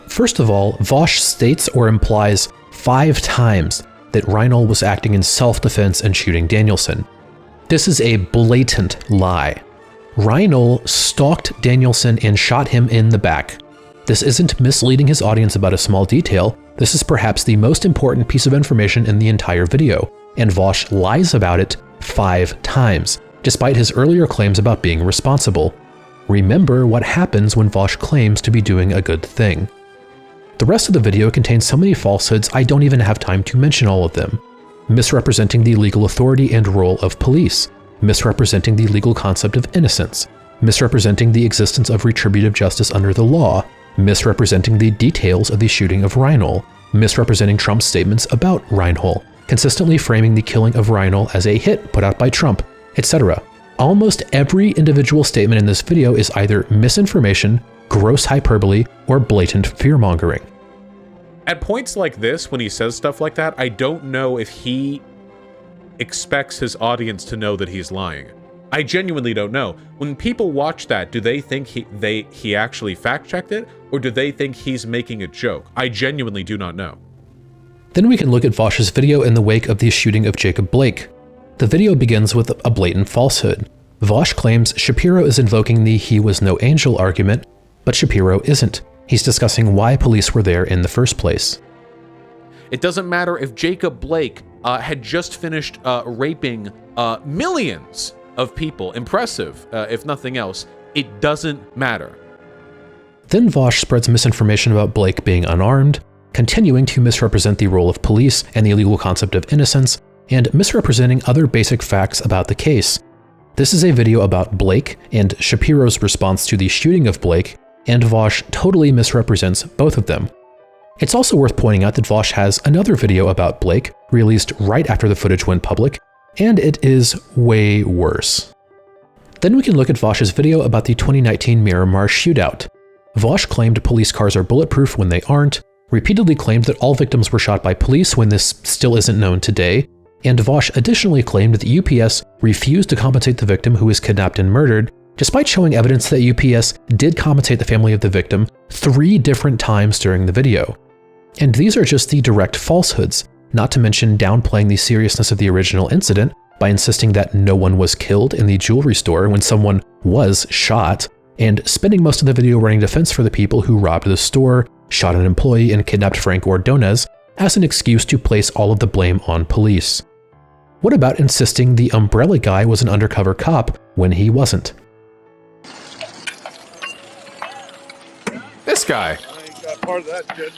First of all, Vaush states or implies 5 times that Reinl was acting in self-defense and shooting Danielson. This is a blatant lie. Reinl stalked Danielson and shot him in the back. This isn't misleading his audience about a small detail, this is perhaps the most important piece of information in the entire video, and Vaush lies about it 5 times, despite his earlier claims about being responsible. Remember what happens when Vaush claims to be doing a good thing. The rest of the video contains so many falsehoods I don't even have time to mention all of them. Misrepresenting the legal authority and role of police, misrepresenting the legal concept of innocence, misrepresenting the existence of retributive justice under the law, misrepresenting the details of the shooting of Reinhold, misrepresenting Trump's statements about Reinhold, consistently framing the killing of Reinhold as a hit put out by Trump, etc. Almost every individual statement in this video is either misinformation, gross hyperbole, or blatant fear-mongering. At points like this, when he says stuff like that, I don't know if he expects his audience to know that he's lying. I genuinely don't know. When people watch that, do they think he actually fact-checked it, or do they think he's making a joke? I genuinely do not know. Then we can look at Vaush's video in the wake of the shooting of Jacob Blake. The video begins with a blatant falsehood. Vaush claims Shapiro is invoking the "he was no angel" argument, but Shapiro isn't. He's discussing why police were there in the first place. It doesn't matter if Jacob Blake had just finished raping millions of people. Impressive, if nothing else. It doesn't matter. Then Vaush spreads misinformation about Blake being unarmed, continuing to misrepresent the role of police and the legal concept of innocence, and misrepresenting other basic facts about the case. This is a video about Blake and Shapiro's response to the shooting of Blake, and Vaush totally misrepresents both of them. It's also worth pointing out that Vaush has another video about Blake, released right after the footage went public, and it is way worse. Then we can look at Vaush's video about the 2019 Miramar shootout. Vaush claimed police cars are bulletproof when they aren't, repeatedly claimed that all victims were shot by police when this still isn't known today, and Vaush additionally claimed that UPS refused to compensate the victim who was kidnapped and murdered, despite showing evidence that UPS did compensate the family of the victim 3 different times during the video. And these are just the direct falsehoods, not to mention downplaying the seriousness of the original incident by insisting that no one was killed in the jewelry store when someone was shot, and spending most of the video running defense for the people who robbed the store, shot an employee, and kidnapped Frank Ordonez as an excuse to place all of the blame on police. What about insisting the umbrella guy was an undercover cop when he wasn't? This guy. I ain't got part of that, kid.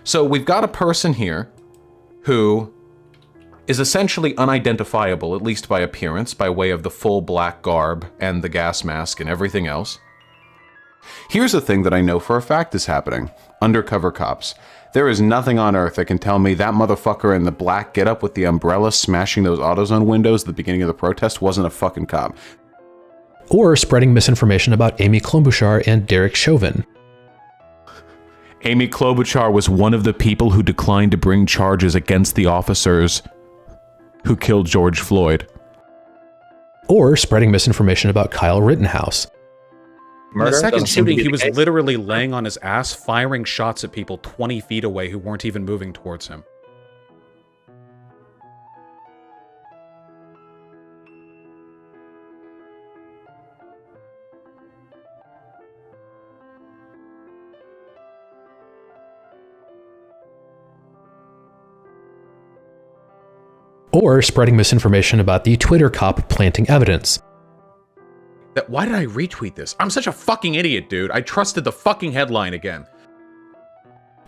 So we've got a person here who is essentially unidentifiable, at least by appearance, by way of the full black garb and the gas mask and everything else. Here's a thing that I know for a fact is happening. Undercover cops. There is nothing on earth that can tell me that motherfucker in the black getup with the umbrella smashing those AutoZone windows at the beginning of the protest wasn't a fucking cop. Or spreading misinformation about Amy Klobuchar and Derek Chauvin. Amy Klobuchar was one of the people who declined to bring charges against the officers who killed George Floyd. Or spreading misinformation about Kyle Rittenhouse. In the second shooting, he was literally laying on his ass, firing shots at people 20 feet away who weren't even moving towards him. Or spreading misinformation about the Twitter cop planting evidence. Why did I retweet this? I'm such a fucking idiot, dude. I trusted the fucking headline again.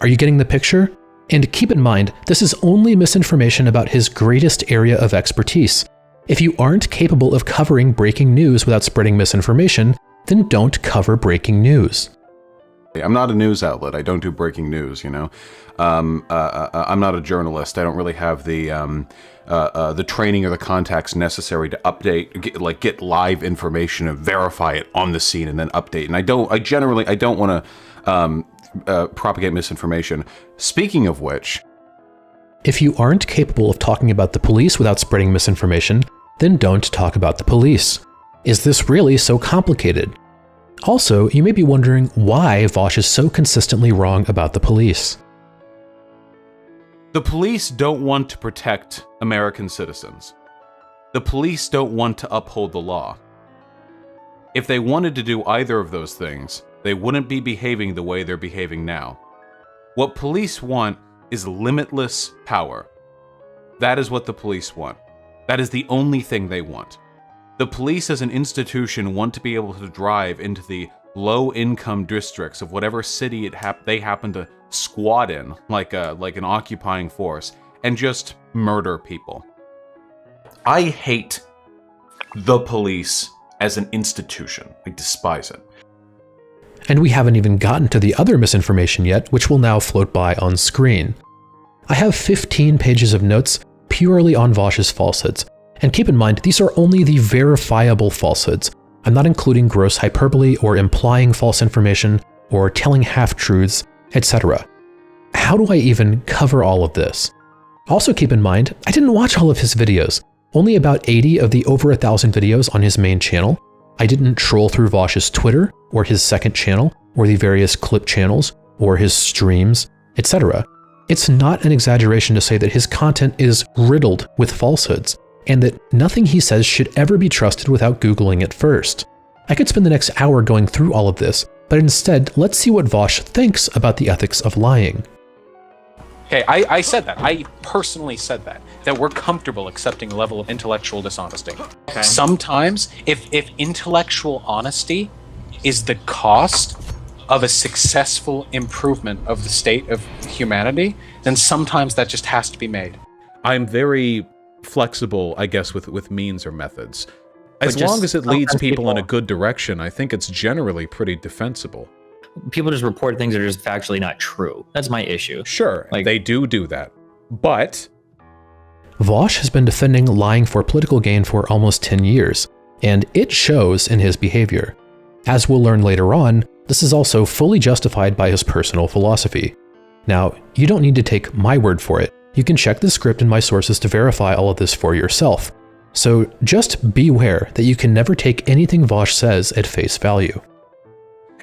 Are you getting the picture? And keep in mind, this is only misinformation about his greatest area of expertise. If you aren't capable of covering breaking news without spreading misinformation, then don't cover breaking news. I'm not a news outlet. I don't do breaking news, you know. I'm not a journalist. I don't really have the training or the contacts necessary to update, get live information and verify it on the scene and then update. And I don't want to propagate misinformation. Speaking of which, if you aren't capable of talking about the police without spreading misinformation, then don't talk about the police. Is this really so complicated? Also, you may be wondering why Vaush is so consistently wrong about the police. The police don't want to protect American citizens. The police don't want to uphold the law. If they wanted to do either of those things, they wouldn't be behaving the way they're behaving now. What police want is limitless power. That is what the police want. That is the only thing they want. The police as an institution want to be able to drive into the low-income districts of whatever city they happen to squat in, like an occupying force, and just murder people. I hate the police as an institution. I despise it. And we haven't even gotten to the other misinformation yet, which will now float by on screen. I have 15 pages of notes purely on Vaush's falsehoods. And keep in mind, these are only the verifiable falsehoods. I'm not including gross hyperbole or implying false information or telling half-truths, etc. How do I even cover all of this? Also keep in mind, I didn't watch all of his videos. Only about 80 of the over 1,000 videos on his main channel. I didn't troll through Vaush's Twitter, or his second channel, or the various clip channels, or his streams, etc. It's not an exaggeration to say that his content is riddled with falsehoods, and that nothing he says should ever be trusted without Googling it first. I could spend the next hour going through all of this, but instead, let's see what Vaush thinks about the ethics of lying. Okay, I said that. I personally said that we're comfortable accepting a level of intellectual dishonesty. Okay. Sometimes, if intellectual honesty is the cost of a successful improvement of the state of humanity, then sometimes that just has to be made. I'm very flexible, I guess, with means or methods. As long as it leads people in a good direction, I think it's generally pretty defensible. People just report things that are just factually not true. That's my issue. Sure, like, they do that. But Vaush has been defending lying for political gain for almost 10 years, and it shows in his behavior. As we'll learn later on, this is also fully justified by his personal philosophy. Now, you don't need to take my word for it. You can check the script and my sources to verify all of this for yourself. So just beware that you can never take anything Vaush says at face value.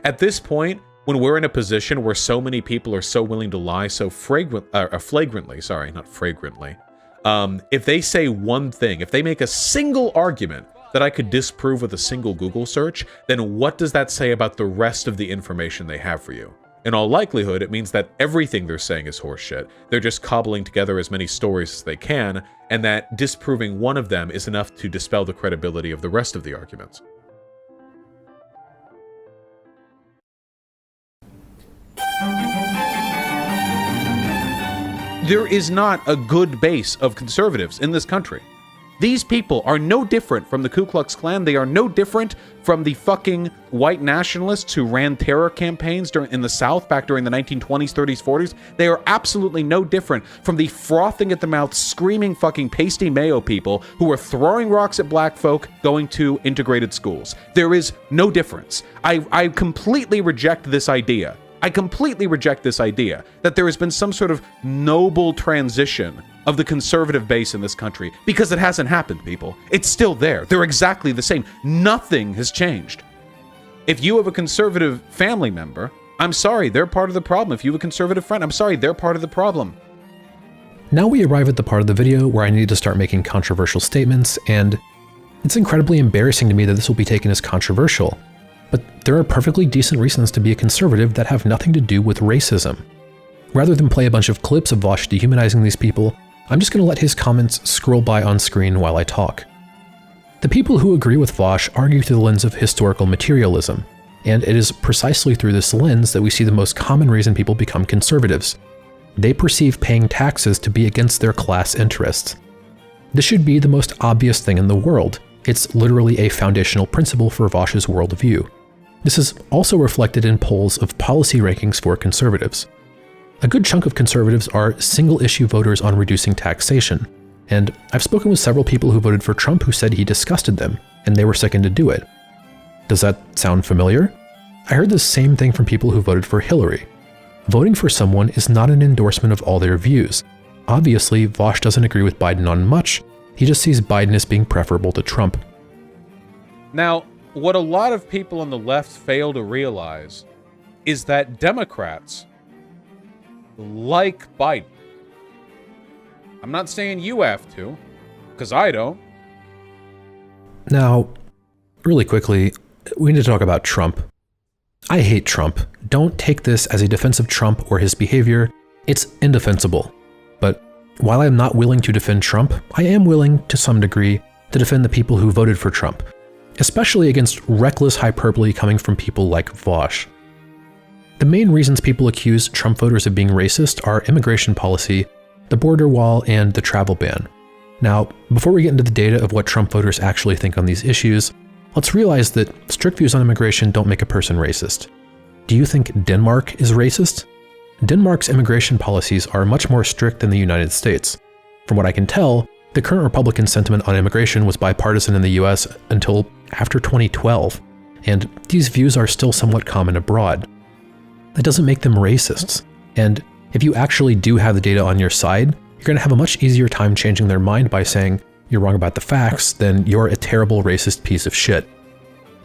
At this point, when we're in a position where so many people are so willing to lie so flagrantly, if they say one thing, if they make a single argument that I could disprove with a single Google search, then what does that say about the rest of the information they have for you? In all likelihood, it means that everything they're saying is horseshit. They're just cobbling together as many stories as they can, and that disproving one of them is enough to dispel the credibility of the rest of the arguments. There is not a good base of conservatives in this country. These people are no different from the Ku Klux Klan. They are no different from the fucking white nationalists who ran terror campaigns in the South back during the 1920s, 30s, 40s. They are absolutely no different from the frothing at the mouth, screaming fucking pasty mayo people who are throwing rocks at black folk going to integrated schools. There is no difference. I completely reject this idea. I completely reject this idea that there has been some sort of noble transition of the conservative base in this country, because it hasn't happened, people. It's still there. They're exactly the same. Nothing has changed. If you have a conservative family member, I'm sorry, they're part of the problem. If you have a conservative friend, I'm sorry, they're part of the problem. Now we arrive at the part of the video where I need to start making controversial statements, and it's incredibly embarrassing to me that this will be taken as controversial. But there are perfectly decent reasons to be a conservative that have nothing to do with racism. Rather than play a bunch of clips of Vaush dehumanizing these people, I'm just going to let his comments scroll by on screen while I talk. The people who agree with Vaush argue through the lens of historical materialism, and it is precisely through this lens that we see the most common reason people become conservatives. They perceive paying taxes to be against their class interests. This should be the most obvious thing in the world. It's literally a foundational principle for Vaush's worldview. This is also reflected in polls of policy rankings for conservatives. A good chunk of conservatives are single-issue voters on reducing taxation, and I've spoken with several people who voted for Trump who said he disgusted them, and they were second to do it. Does that sound familiar? I heard the same thing from people who voted for Hillary. Voting for someone is not an endorsement of all their views. Obviously, Vaush doesn't agree with Biden on much. He just sees Biden as being preferable to Trump. Now, what a lot of people on the left fail to realize is that Democrats like Biden. I'm not saying you have to, because I don't. Now, really quickly, we need to talk about Trump. I hate Trump. Don't take this as a defense of Trump or his behavior. It's indefensible. But while I'm not willing to defend Trump, I am willing, to some degree, to defend the people who voted for Trump, especially against reckless hyperbole coming from people like Vaush. The main reasons people accuse Trump voters of being racist are immigration policy, the border wall, and the travel ban. Now, before we get into the data of what Trump voters actually think on these issues, let's realize that strict views on immigration don't make a person racist. Do you think Denmark is racist? Denmark's immigration policies are much more strict than the United States. From what I can tell, the current Republican sentiment on immigration was bipartisan in the US until after 2012, and these views are still somewhat common abroad. That doesn't make them racists, and if you actually do have the data on your side, you're going to have a much easier time changing their mind by saying you're wrong about the facts than you're a terrible racist piece of shit.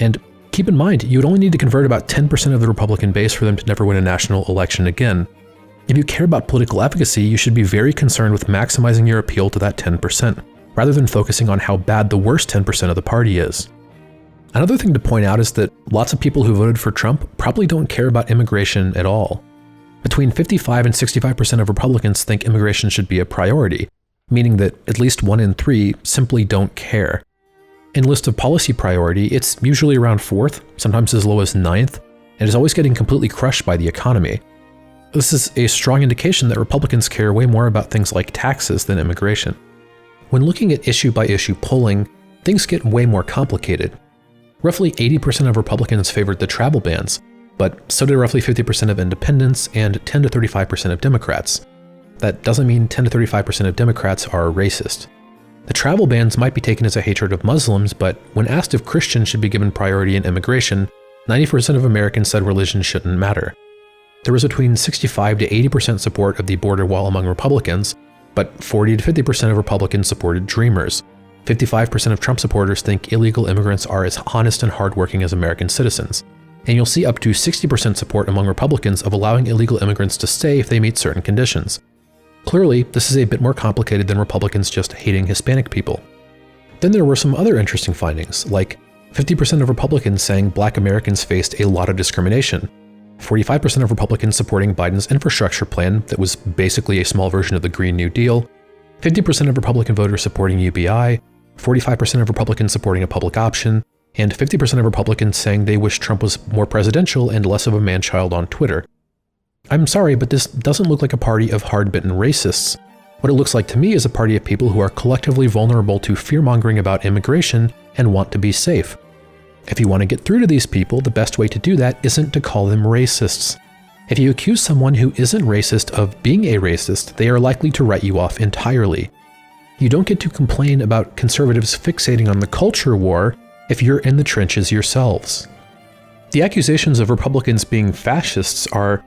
And keep in mind, you would only need to convert about 10% of the Republican base for them to never win a national election again. If you care about political efficacy, you should be very concerned with maximizing your appeal to that 10%, rather than focusing on how bad the worst 10% of the party is. Another thing to point out is that lots of people who voted for Trump probably don't care about immigration at all. Between 55 and 65% of Republicans think immigration should be a priority, meaning that at least 1 in 3 simply don't care. In list of policy priority, it's usually around 4th, sometimes as low as 9th, and is always getting completely crushed by the economy. This is a strong indication that Republicans care way more about things like taxes than immigration. When looking at issue-by-issue polling, things get way more complicated. Roughly 80% of Republicans favored the travel bans, but so did roughly 50% of independents and 10 to 35% of Democrats. That doesn't mean 10 to 35% of Democrats are racist. The travel bans might be taken as a hatred of Muslims, but when asked if Christians should be given priority in immigration, 90% of Americans said religion shouldn't matter. There was between 65 to 80% support of the border wall among Republicans, but 40 to 50% of Republicans supported Dreamers. 55% of Trump supporters think illegal immigrants are as honest and hardworking as American citizens. And you'll see up to 60% support among Republicans of allowing illegal immigrants to stay if they meet certain conditions. Clearly, this is a bit more complicated than Republicans just hating Hispanic people. Then there were some other interesting findings, like 50% of Republicans saying Black Americans faced a lot of discrimination, 45% of Republicans supporting Biden's infrastructure plan that was basically a small version of the Green New Deal, 50% of Republican voters supporting UBI, 45% of Republicans supporting a public option, and 50% of Republicans saying they wish Trump was more presidential and less of a man-child on Twitter. I'm sorry, but this doesn't look like a party of hard-bitten racists. What it looks like to me is a party of people who are collectively vulnerable to fear-mongering about immigration and want to be safe. If you want to get through to these people, the best way to do that isn't to call them racists. If you accuse someone who isn't racist of being a racist, they are likely to write you off entirely. You don't get to complain about conservatives fixating on the culture war if you're in the trenches yourselves. The accusations of Republicans being fascists are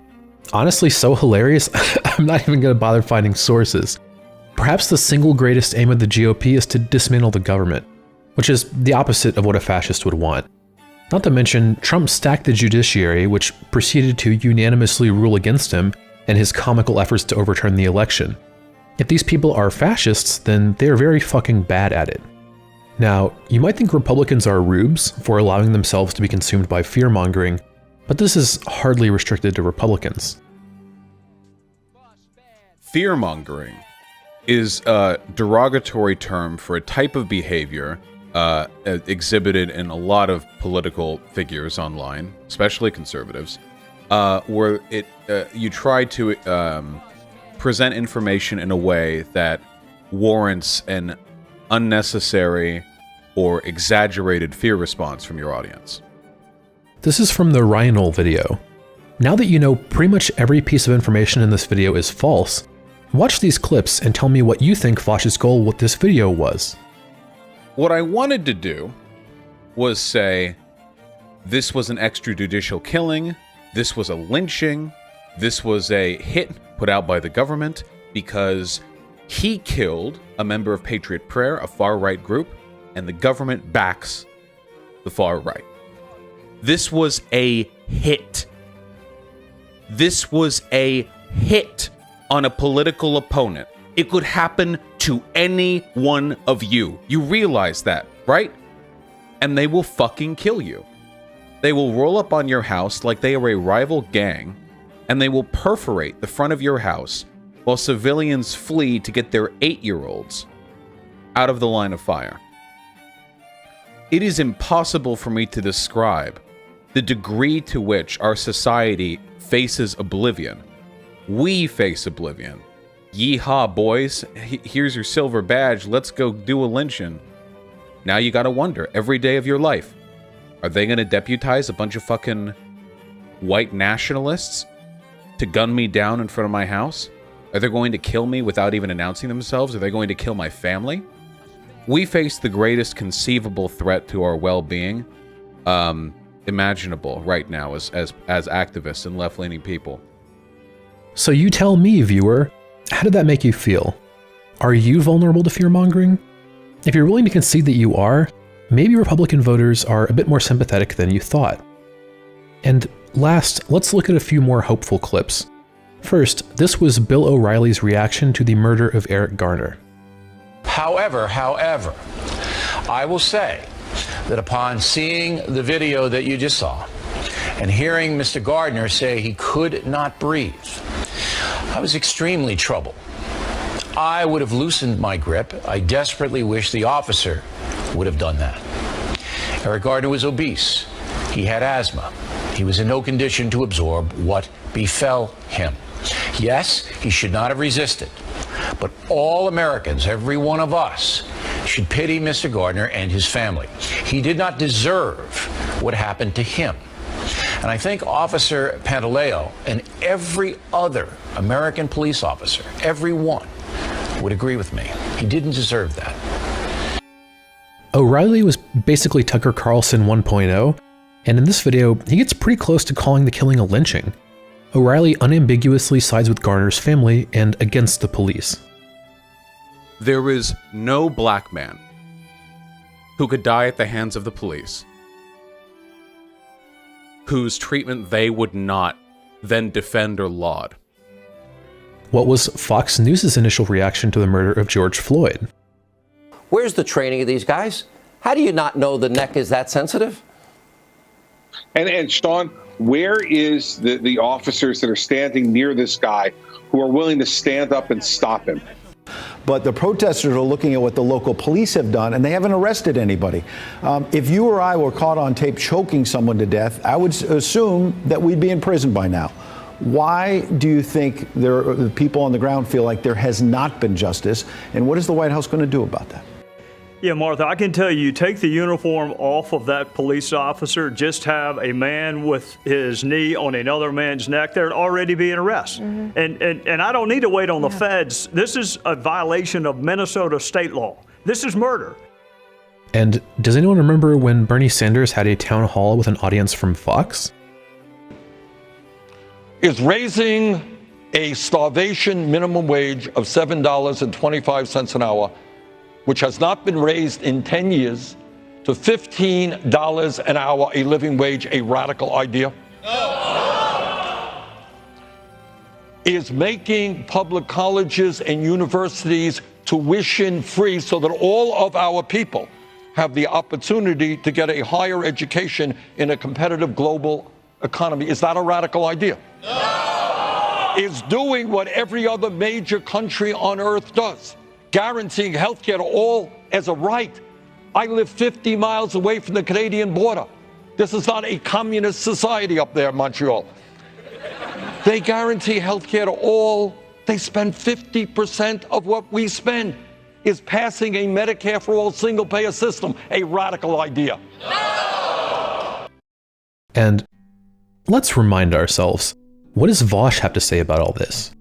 honestly so hilarious, I'm not even going to bother finding sources. Perhaps the single greatest aim of the GOP is to dismantle the government, which is the opposite of what a fascist would want. Not to mention, Trump stacked the judiciary, which proceeded to unanimously rule against him and his comical efforts to overturn the election. If these people are fascists, then they're very fucking bad at it. Now, you might think Republicans are rubes for allowing themselves to be consumed by fear-mongering, but this is hardly restricted to Republicans. Fear-mongering is a derogatory term for a type of behavior exhibited in a lot of political figures online, especially conservatives, where you try to present information in a way that warrants an unnecessary or exaggerated fear response from your audience. This is from the Ryanol video. Now that you know pretty much every piece of information in this video is false, watch these clips and tell me what you think Vaush's goal with this video was. What I wanted to do was say, this was an extrajudicial killing, this was a lynching, this was a hit put out by the government because he killed a member of Patriot Prayer, a far-right group, and the government backs the far right. This was a hit. This was a hit on a political opponent. It could happen to any one of you. You realize that, right? And they will fucking kill you. They will roll up on your house like they are a rival gang, and they will perforate the front of your house while civilians flee to get their 8-year-olds out of the line of fire. It is impossible for me to describe the degree to which our society faces oblivion. We face oblivion Yeehaw, boys. Here's your silver badge. Let's go do a lynching. Now you gotta wonder, every day of your life, are they gonna deputize a bunch of fucking white nationalists to gun me down in front of my house? Are they going to kill me without even announcing themselves? Are they going to kill my family? We face the greatest conceivable threat to our well-being imaginable right now as activists and left-leaning people. So you tell me, viewer, how did that make you feel? Are you vulnerable to fear-mongering? If you're willing to concede that you are, maybe Republican voters are a bit more sympathetic than you thought. And last, let's look at a few more hopeful clips. First, this was Bill O'Reilly's reaction to the murder of Eric Garner. However, I will say that upon seeing the video that you just saw and hearing Mr. Gardner say he could not breathe, I was extremely troubled. I would have loosened my grip. I desperately wish the officer would have done that. Eric Gardner was obese. He had asthma. He was in no condition to absorb what befell him. Yes, he should not have resisted. But all Americans, every one of us, should pity Mr. Gardner and his family. He did not deserve what happened to him. And I think Officer Pantaleo and every other American police officer, every one, would agree with me. He didn't deserve that. O'Reilly was basically Tucker Carlson 1.0, and in this video, he gets pretty close to calling the killing a lynching. O'Reilly unambiguously sides with Garner's family and against the police. There is no black man who could die at the hands of the police whose treatment they would not then defend or laud. What was Fox News' initial reaction to the murder of George Floyd? Where's the training of these guys? How do you not know the neck is that sensitive? And Sean, where is the officers that are standing near this guy who are willing to stand up and stop him? But the protesters are looking at what the local police have done, and they haven't arrested anybody. If you or I were caught on tape choking someone to death, I would assume that we'd be in prison by now. Why do you think the people on the ground feel like there has not been justice, and what is the White House going to do about that? Yeah, Martha, I can tell you, take the uniform off of that police officer, just have a man with his knee on another man's neck, there'd already be an arrest. And I don't need to wait on the feds. This is a violation of Minnesota state law. This is murder. And does anyone remember when Bernie Sanders had a town hall with an audience from Fox? Is raising a starvation minimum wage of $7.25 an hour, which has not been raised in 10 years, to $15 an hour, a living wage, a radical idea? No. Is making public colleges and universities tuition free so that all of our people have the opportunity to get a higher education in a competitive global economy, is that a radical idea? No. Is doing what every other major country on earth does, guaranteeing health care to all as a right. I live 50 miles away from the Canadian border. This is not a communist society up there in Montreal. They guarantee health care to all. They spend 50% of what we spend. Is passing a Medicare for all single-payer system a radical idea? No! And let's remind ourselves, what does Vaush have to say about all this?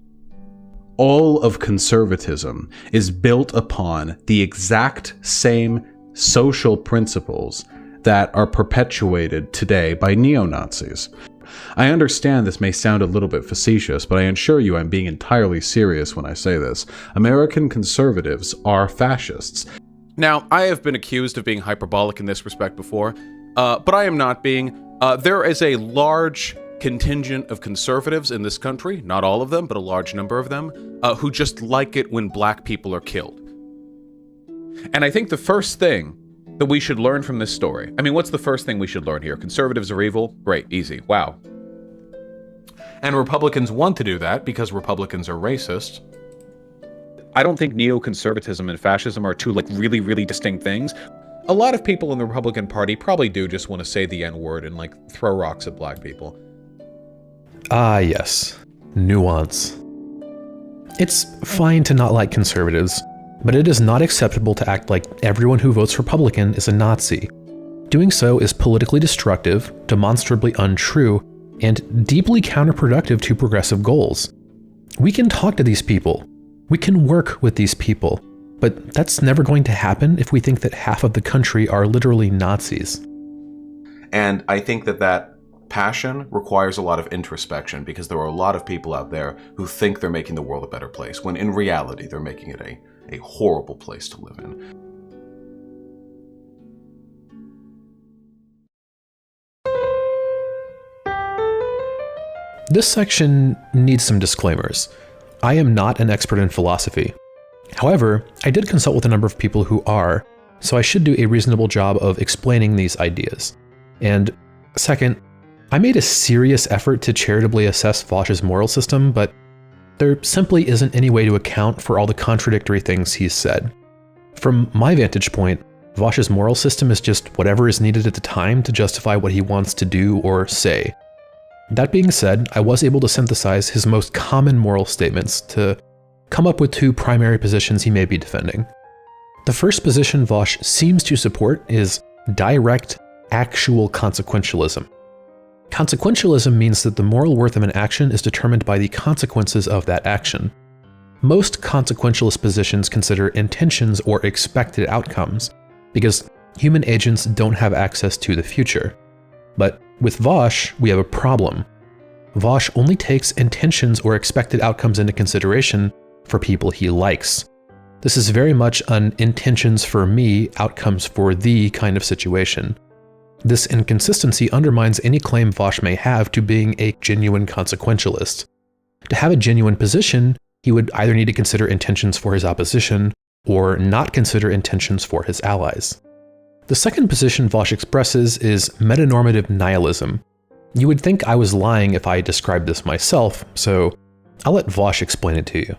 All of conservatism is built upon the exact same social principles that are perpetuated today by neo-Nazis. I understand this may sound a little bit facetious, but I assure you I'm being entirely serious when I say this. American conservatives are fascists. Now, I have been accused of being hyperbolic in this respect before, but I am not being. There is a large contingent of conservatives in this country, not all of them, but a large number of them, who just like it when black people are killed. And I think the first thing that we should learn from this story, I mean, what's the first thing we should learn here? Conservatives are evil? Great, easy, wow. And Republicans want to do that because Republicans are racist. I don't think neoconservatism and fascism are two, really, really distinct things. A lot of people in the Republican Party probably do just want to say the N-word and, throw rocks at black people. Ah, yes. Nuance. It's fine to not like conservatives, but it is not acceptable to act like everyone who votes Republican is a Nazi. Doing so is politically destructive, demonstrably untrue, and deeply counterproductive to progressive goals. We can talk to these people. We can work with these people. But that's never going to happen if we think that half of the country are literally Nazis. And I think that passion requires a lot of introspection, because there are a lot of people out there who think they're making the world a better place, when in reality they're making it a horrible place to live in. This section needs some disclaimers. I am not an expert in philosophy. However, I did consult with a number of people who are, so I should do a reasonable job of explaining these ideas. And second, I made a serious effort to charitably assess Vaush's moral system, but there simply isn't any way to account for all the contradictory things he's said. From my vantage point, Vaush's moral system is just whatever is needed at the time to justify what he wants to do or say. That being said, I was able to synthesize his most common moral statements to come up with two primary positions he may be defending. The first position Vaush seems to support is direct, actual consequentialism. Consequentialism means that the moral worth of an action is determined by the consequences of that action. Most consequentialist positions consider intentions or expected outcomes, because human agents don't have access to the future. But with Vaush, we have a problem. Vaush only takes intentions or expected outcomes into consideration for people he likes. This is very much an intentions for me, outcomes for thee kind of situation. This inconsistency undermines any claim Vaush may have to being a genuine consequentialist. To have a genuine position, he would either need to consider intentions for his opposition, or not consider intentions for his allies. The second position Vaush expresses is metanormative nihilism. You would think I was lying if I described this myself, so I'll let Vaush explain it to you.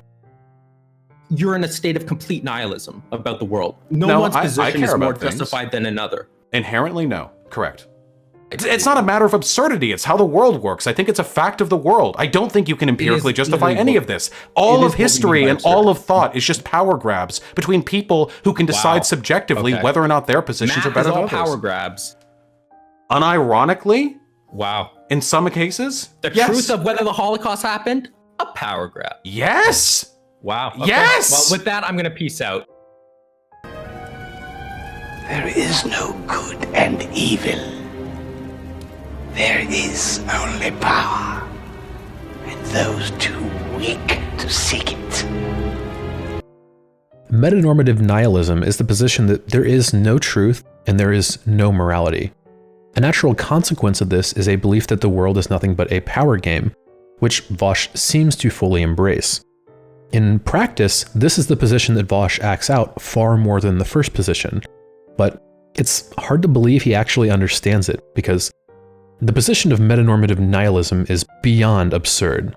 You're in a state of complete nihilism about the world. No one's position is more justified than another. Inherently, no. Correct. It's not a matter of absurdity. It's how the world works. I think it's a fact of the world. I don't think you can empirically justify any of this. All of history and all of thought is just power grabs between people who can decide subjectively whether or not their positions are better than others. Power grabs. Unironically? Wow. In some cases? The truth of whether the Holocaust happened? A power grab. Yes! Wow. Okay. Yes! Well, with that, I'm going to peace out. There is no good and evil. There is only power, and those too weak to seek it. Metanormative nihilism is the position that there is no truth and there is no morality. A natural consequence of this is a belief that the world is nothing but a power game, which Vaush seems to fully embrace. In practice, this is the position that Vaush acts out far more than the first position, but it's hard to believe he actually understands it, because the position of metanormative nihilism is beyond absurd.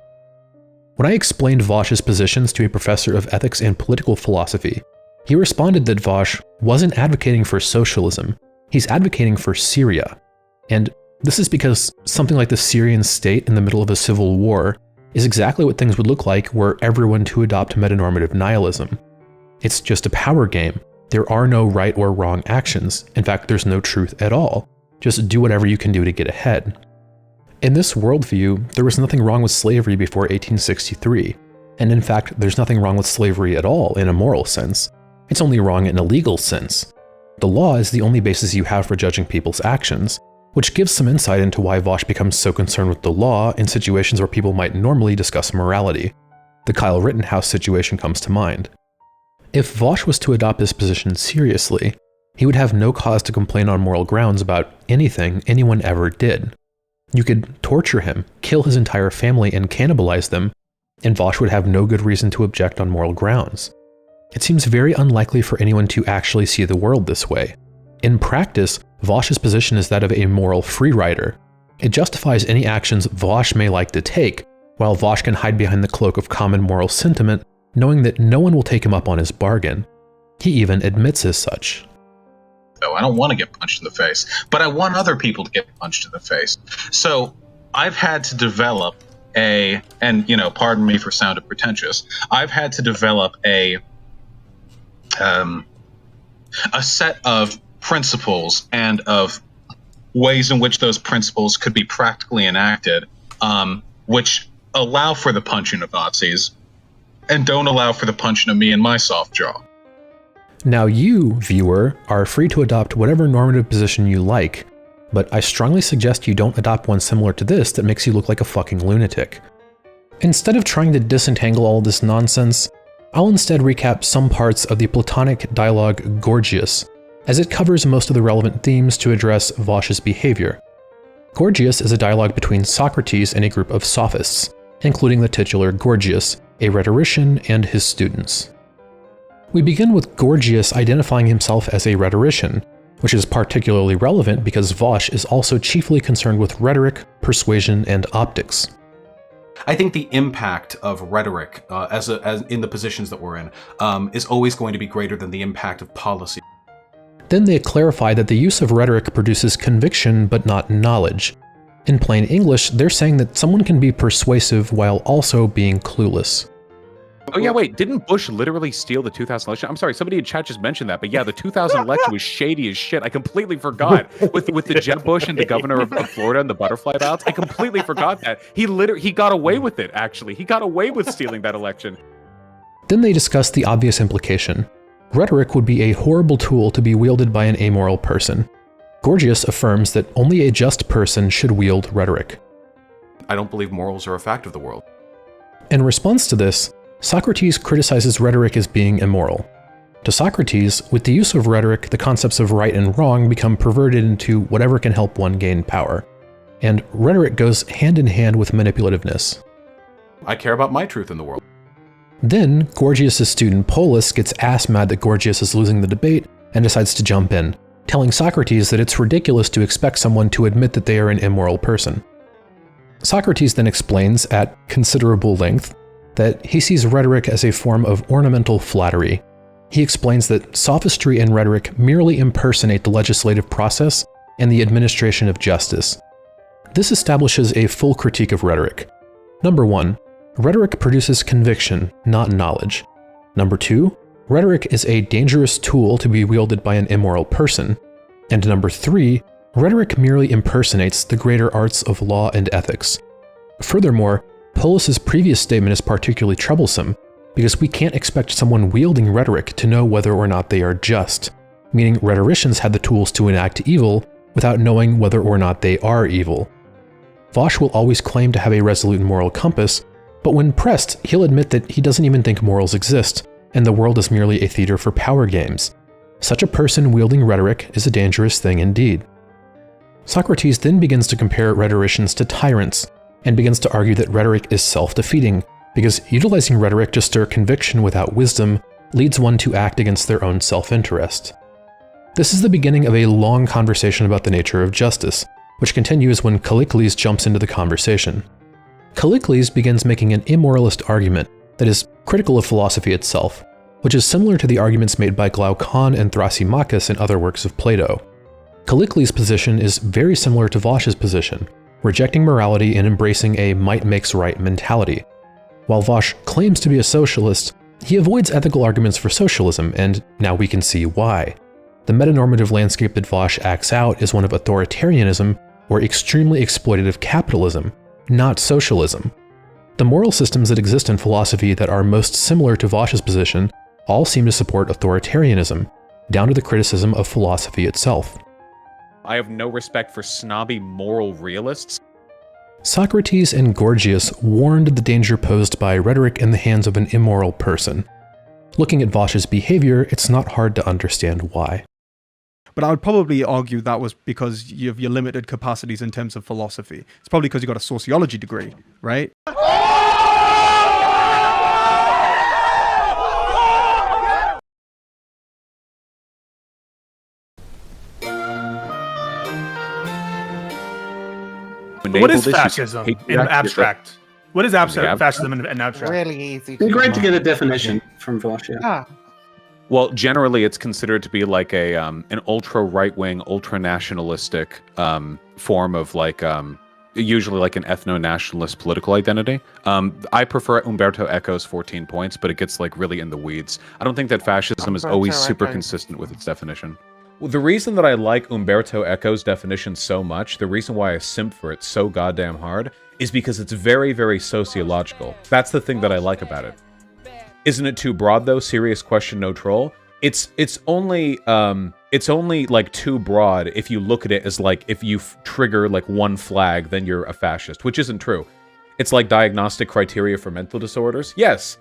When I explained Vaush's positions to a professor of ethics and political philosophy, he responded that Vaush wasn't advocating for socialism, he's advocating for Syria. And this is because something like the Syrian state in the middle of a civil war is exactly what things would look like were everyone to adopt metanormative nihilism. It's just a power game. There are no right or wrong actions. In fact, there's no truth at all. Just do whatever you can do to get ahead. In this worldview, there was nothing wrong with slavery before 1863. And in fact, there's nothing wrong with slavery at all in a moral sense. It's only wrong in a legal sense. The law is the only basis you have for judging people's actions, which gives some insight into why Vaush becomes so concerned with the law in situations where people might normally discuss morality. The Kyle Rittenhouse situation comes to mind. If Vaush was to adopt this position seriously, he would have no cause to complain on moral grounds about anything anyone ever did. You could torture him, kill his entire family, and cannibalize them, and Vaush would have no good reason to object on moral grounds. It seems very unlikely for anyone to actually see the world this way. In practice, Vaush's position is that of a moral freerider. It justifies any actions Vaush may like to take, while Vaush can hide behind the cloak of common moral sentiment, knowing that no one will take him up on his bargain. He even admits as such. I don't want to get punched in the face, but I want other people to get punched in the face. So I've had to develop and pardon me for sounding pretentious, I've had to develop a set of principles and of ways in which those principles could be practically enacted, which allow for the punching of Nazis and don't allow for the punching of me and my soft jaw. Now you, viewer, are free to adopt whatever normative position you like, but I strongly suggest you don't adopt one similar to this that makes you look like a fucking lunatic. Instead of trying to disentangle all this nonsense, I'll instead recap some parts of the Platonic dialogue Gorgias, as it covers most of the relevant themes to address Vaush's behavior. Gorgias is a dialogue between Socrates and a group of sophists, including the titular Gorgias, a rhetorician, and his students. We begin with Gorgias identifying himself as a rhetorician, which is particularly relevant because Vaush is also chiefly concerned with rhetoric, persuasion, and optics. I think the impact of rhetoric, as in the positions that we're in, is always going to be greater than the impact of policy. Then they clarify that the use of rhetoric produces conviction but not knowledge. In plain English, they're saying that someone can be persuasive while also being clueless. Oh yeah, wait, didn't Bush literally steal the 2000 election? I'm sorry, somebody in chat just mentioned that, but yeah, the 2000 election was shady as shit. I completely forgot. With the Jeb Bush and the governor of Florida and the butterfly ballots, I completely forgot that. He got away with it, actually. He got away with stealing that election. Then they discuss the obvious implication. Rhetoric would be a horrible tool to be wielded by an amoral person. Gorgias affirms that only a just person should wield rhetoric. I don't believe morals are a fact of the world. In response to this, Socrates criticizes rhetoric as being immoral. To Socrates, with the use of rhetoric, the concepts of right and wrong become perverted into whatever can help one gain power. And rhetoric goes hand in hand with manipulativeness. I care about my truth in the world. Then, Gorgias' student Polus gets ass mad that Gorgias is losing the debate and decides to jump in, telling Socrates that it's ridiculous to expect someone to admit that they are an immoral person. Socrates then explains, at considerable length, that he sees rhetoric as a form of ornamental flattery. He explains that sophistry and rhetoric merely impersonate the legislative process and the administration of justice. This establishes a full critique of rhetoric. Number 1, rhetoric produces conviction, not knowledge. Number 2, rhetoric is a dangerous tool to be wielded by an immoral person. And number 3, rhetoric merely impersonates the greater arts of law and ethics. Furthermore, Polus's previous statement is particularly troublesome because we can't expect someone wielding rhetoric to know whether or not they are just, meaning rhetoricians had the tools to enact evil without knowing whether or not they are evil. Vaush will always claim to have a resolute moral compass, but when pressed, he'll admit that he doesn't even think morals exist, and the world is merely a theater for power games. Such a person wielding rhetoric is a dangerous thing indeed. Socrates then begins to compare rhetoricians to tyrants, and begins to argue that rhetoric is self-defeating, because utilizing rhetoric to stir conviction without wisdom leads one to act against their own self-interest. This is the beginning of a long conversation about the nature of justice, which continues when Callicles jumps into the conversation. Callicles begins making an immoralist argument that is critical of philosophy itself, which is similar to the arguments made by Glaucon and Thrasymachus in other works of Plato. Callicles' position is very similar to Vaush's position, rejecting morality and embracing a might makes right mentality. While Vaush claims to be a socialist, he avoids ethical arguments for socialism, and now we can see why. The metanormative landscape that Vaush acts out is one of authoritarianism or extremely exploitative capitalism, not socialism. The moral systems that exist in philosophy that are most similar to Vaush's position all seem to support authoritarianism, down to the criticism of philosophy itself. I have no respect for snobby moral realists. Socrates and Gorgias warned of the danger posed by rhetoric in the hands of an immoral person. Looking at Vaush's behavior, it's not hard to understand why. But I would probably argue that was because you have your limited capacities in terms of philosophy. It's probably because you got a sociology degree, right? What is fascism in abstract? What is fascism in abstract? Really easy. It'd be great to get a definition from Vaush. Yeah. Well, generally, it's considered to be like an ultra right-wing, ultra nationalistic form of usually like an ethno-nationalist political identity. I prefer Umberto Eco's 14 points, but it gets like really in the weeds. I don't think that fascism is always super consistent with its definition. Well, the reason that I like Umberto Eco's definition so much, the reason why I simp for it so goddamn hard, is because it's very, very sociological. That's the thing that I like about it. Isn't it too broad though? Serious question, no troll. It's only like too broad if you look at it as like if you trigger like one flag, then you're a fascist, which isn't true. It's like diagnostic criteria for mental disorders. Yes.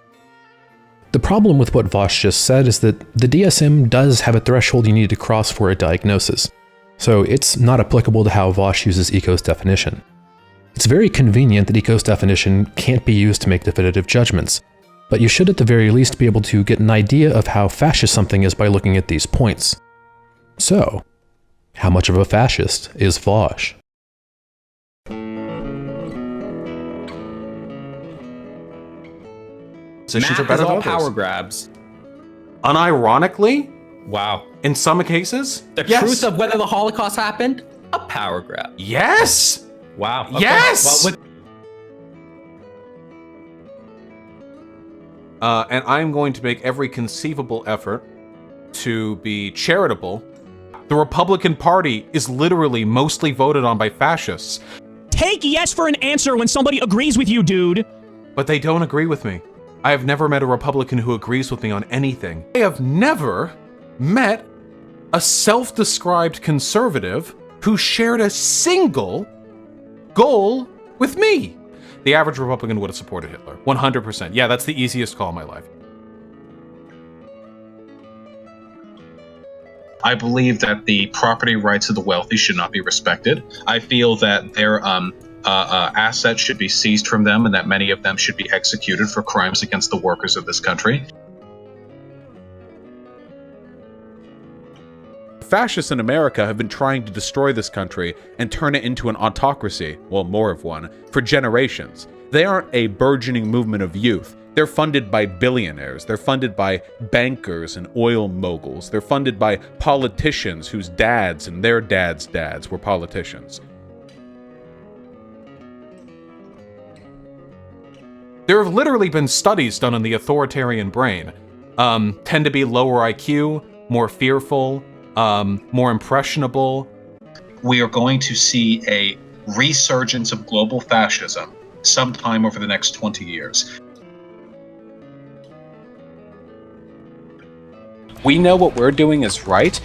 The problem with what Vaush just said is that the DSM does have a threshold you need to cross for a diagnosis, so it's not applicable to how Vaush uses Eco's definition. It's very convenient that Eco's definition can't be used to make definitive judgments, but you should at the very least be able to get an idea of how fascist something is by looking at these points. So, how much of a fascist is Vaush? Math are better than power grabs. Unironically? Wow. In some cases? The truth of whether the Holocaust happened? A power grab. Yes! Wow. Okay. Yes! Well, and I'm going to make every conceivable effort to be charitable. The Republican Party is literally mostly voted on by fascists. Take yes for an answer when somebody agrees with you, dude. But they don't agree with me. I have never met a Republican who agrees with me on anything. I have never met a self-described conservative who shared a single goal with me. The average Republican would have supported Hitler, 100%. Yeah, that's the easiest call in my life. I believe that the property rights of the wealthy should not be respected. I feel that their assets should be seized from them and that many of them should be executed for crimes against the workers of this country. Fascists in America have been trying to destroy this country and turn it into an autocracy, well, more of one, for generations. They aren't a burgeoning movement of youth. They're funded by billionaires. They're funded by bankers and oil moguls. They're funded by politicians whose dads and their dads' dads were politicians. There have literally been studies done on the authoritarian brain. Tend to be lower IQ, more fearful, more impressionable. We are going to see a resurgence of global fascism sometime over the next 20 years. We know what we're doing is right.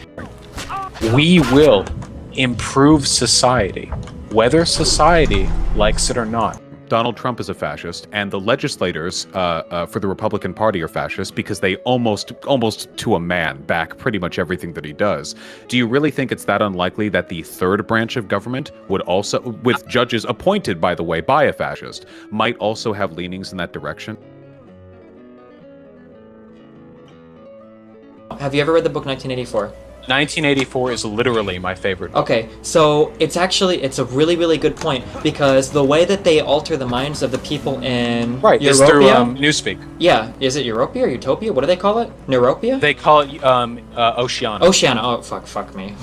We will improve society, whether society likes it or not. Donald Trump is a fascist, and the legislators for the Republican Party are fascist because they almost to a man back pretty much everything that he does. Do you really think it's that unlikely that the third branch of government would also, with judges appointed, by the way, by a fascist, might also have leanings in that direction? Have you ever read the book 1984? 1984 is literally my favorite book. Okay, so it's a really, really good point, because the way that they alter the minds of the people in Right, it's through Newspeak. Yeah, is it Europia or Utopia? What do they call it? Neuropia? They call it Oceania. Oceania. Oh, fuck me.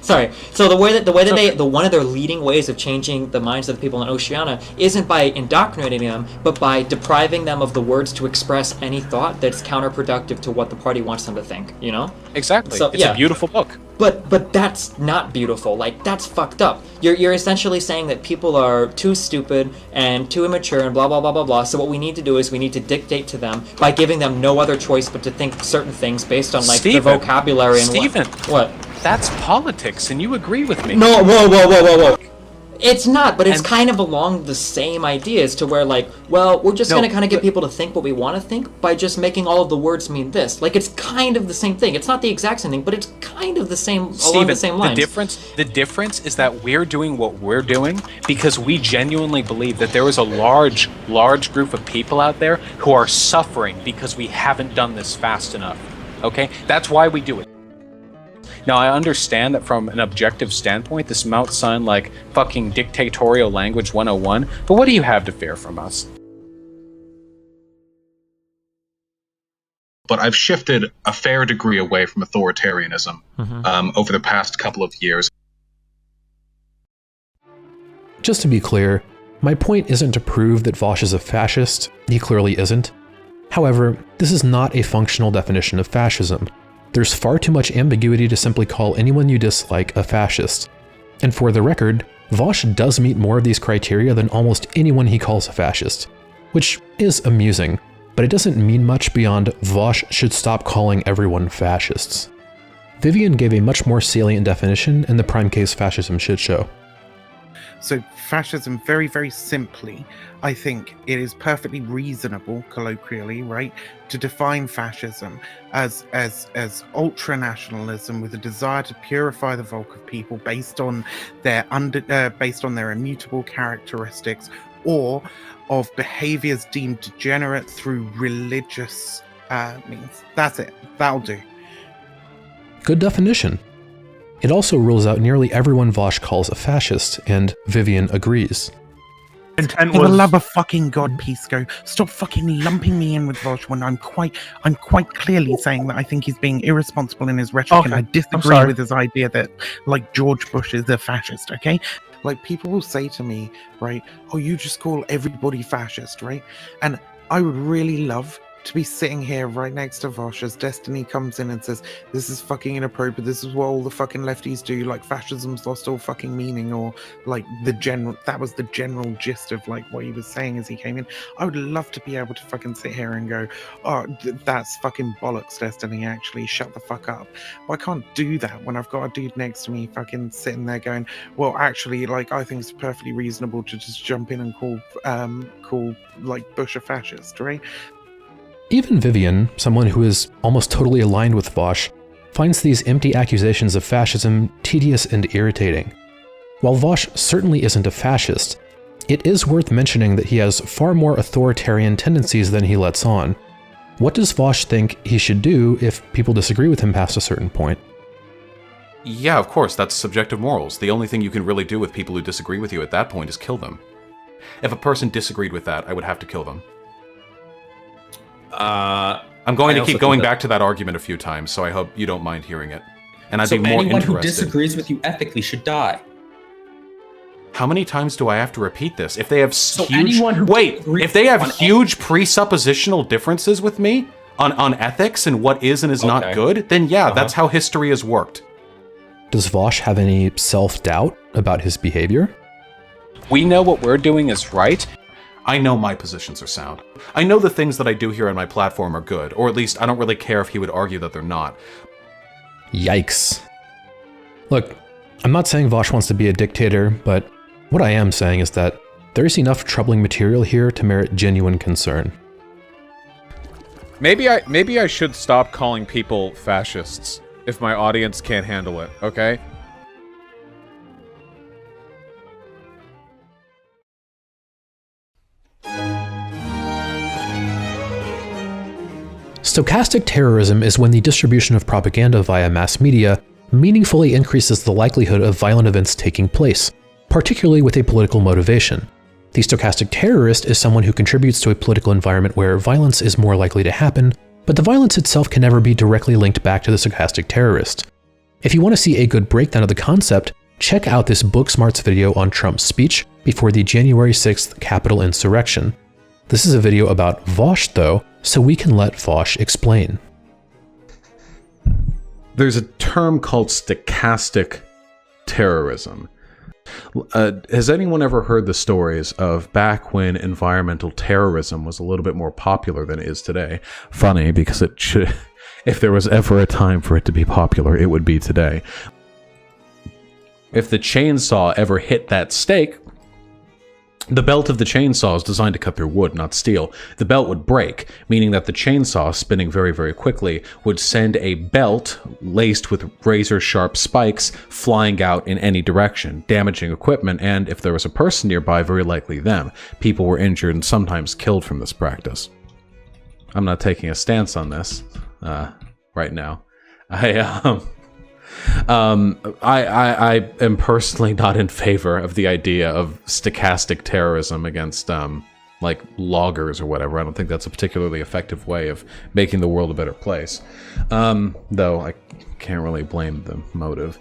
Sorry. So the way that one of their leading ways of changing the minds of the people in Oceania isn't by indoctrinating them, but by depriving them of the words to express any thought that's counterproductive to what the party wants them to think. You know? Exactly. So, it's a beautiful book. But that's not beautiful. Like, that's fucked up. You're essentially saying that people are too stupid and too immature and blah blah blah blah blah. So what we need to do is we need to dictate to them by giving them no other choice but to think certain things based on like the vocabulary and what. That's politics, and you agree with me. No, whoa. It's not, but it's kind of along the same ideas to where, like, well, we're just going to kind of get people to think what we want to think by just making all of the words mean this. Like, it's kind of the same thing. It's not the exact same thing, but it's kind of the same, along the same lines. The difference is that we're doing what we're doing because we genuinely believe that there is a large group of people out there who are suffering because we haven't done this fast enough. Okay? That's why we do it. Now, I understand that from an objective standpoint, this might sound like fucking dictatorial language 101, but what do you have to fear from us? But I've shifted a fair degree away from authoritarianism over the past couple of years. Just to be clear, my point isn't to prove that Vaush is a fascist. He clearly isn't. However, this is not a functional definition of fascism. There's far too much ambiguity to simply call anyone you dislike a fascist. And for the record, Vaush does meet more of these criteria than almost anyone he calls a fascist, which is amusing, but it doesn't mean much beyond Vaush should stop calling everyone fascists. Vivian gave a much more salient definition in the Prime Case Fascism shitshow. So fascism, very, very simply, I think it is perfectly reasonable, colloquially, right, to define fascism as ultra-nationalism with a desire to purify the bulk of people based on their immutable characteristics, or of behaviors deemed degenerate through religious means. That's it. That'll do. Good definition. It also rules out nearly everyone Vaush calls a fascist, and Vivian agrees. For the love of fucking God, Pisco, stop fucking lumping me in with Vaush when I'm quite clearly saying that I think he's being irresponsible in his rhetoric, and I disagree with his idea that, like, George Bush is a fascist, okay? Like, people will say to me, right, oh, you just call everybody fascist, right? And I would really love to be sitting here right next to Vaush as Destiny comes in and says, this is fucking inappropriate, this is what all the fucking lefties do, like fascism's lost all fucking meaning, or like that was the general gist of like what he was saying as he came in. I would love to be able to fucking sit here and go, oh, that's fucking bollocks, Destiny, actually, shut the fuck up. But I can't do that when I've got a dude next to me fucking sitting there going, well, actually, like, I think it's perfectly reasonable to just jump in and call like Bush a fascist, right? Even Vivian, someone who is almost totally aligned with Vaush, finds these empty accusations of fascism tedious and irritating. While Vaush certainly isn't a fascist, it is worth mentioning that he has far more authoritarian tendencies than he lets on. What does Vaush think he should do if people disagree with him past a certain point? Yeah, of course, that's subjective morals. The only thing you can really do with people who disagree with you at that point is kill them. If a person disagreed with that, I would have to kill them. I'm going to keep going back to that argument a few times, so I hope you don't mind hearing it. And I'd be more interested. Anyone who disagrees with you ethically should die. How many times do I have to repeat this? If they have if they have huge presuppositional differences with me on ethics and what is and is not good, then yeah, that's how history has worked. Does Vaush have any self-doubt about his behavior? We know what we're doing is right. I know my positions are sound. I know the things that I do here on my platform are good, or at least I don't really care if he would argue that they're not. Yikes. Look, I'm not saying Vaush wants to be a dictator, but what I am saying is that there's enough troubling material here to merit genuine concern. Maybe I should stop calling people fascists if my audience can't handle it, okay? Stochastic terrorism is when the distribution of propaganda via mass media meaningfully increases the likelihood of violent events taking place, particularly with a political motivation. The stochastic terrorist is someone who contributes to a political environment where violence is more likely to happen, but the violence itself can never be directly linked back to the stochastic terrorist. If you want to see a good breakdown of the concept, check out this Booksmarts video on Trump's speech before the January 6th Capitol insurrection. This is a video about Vaush, though, so we can let Vaush explain. There's a term called stochastic terrorism. Has anyone ever heard the stories of back when environmental terrorism was a little bit more popular than it is today? Funny, because it should, if there was ever a time for it to be popular, it would be today. If the chainsaw ever hit that stake, the belt of the chainsaw is designed to cut through wood, not steel. The belt would break, meaning that the chainsaw, spinning very, very quickly, would send a belt laced with razor-sharp spikes flying out in any direction, damaging equipment, and if there was a person nearby, very likely them. People were injured and sometimes killed from this practice. I'm not taking a stance on this right now. I am personally not in favor of the idea of stochastic terrorism against like loggers or whatever. I don't think that's a particularly effective way of making the world a better place. Though I can't really blame the motive.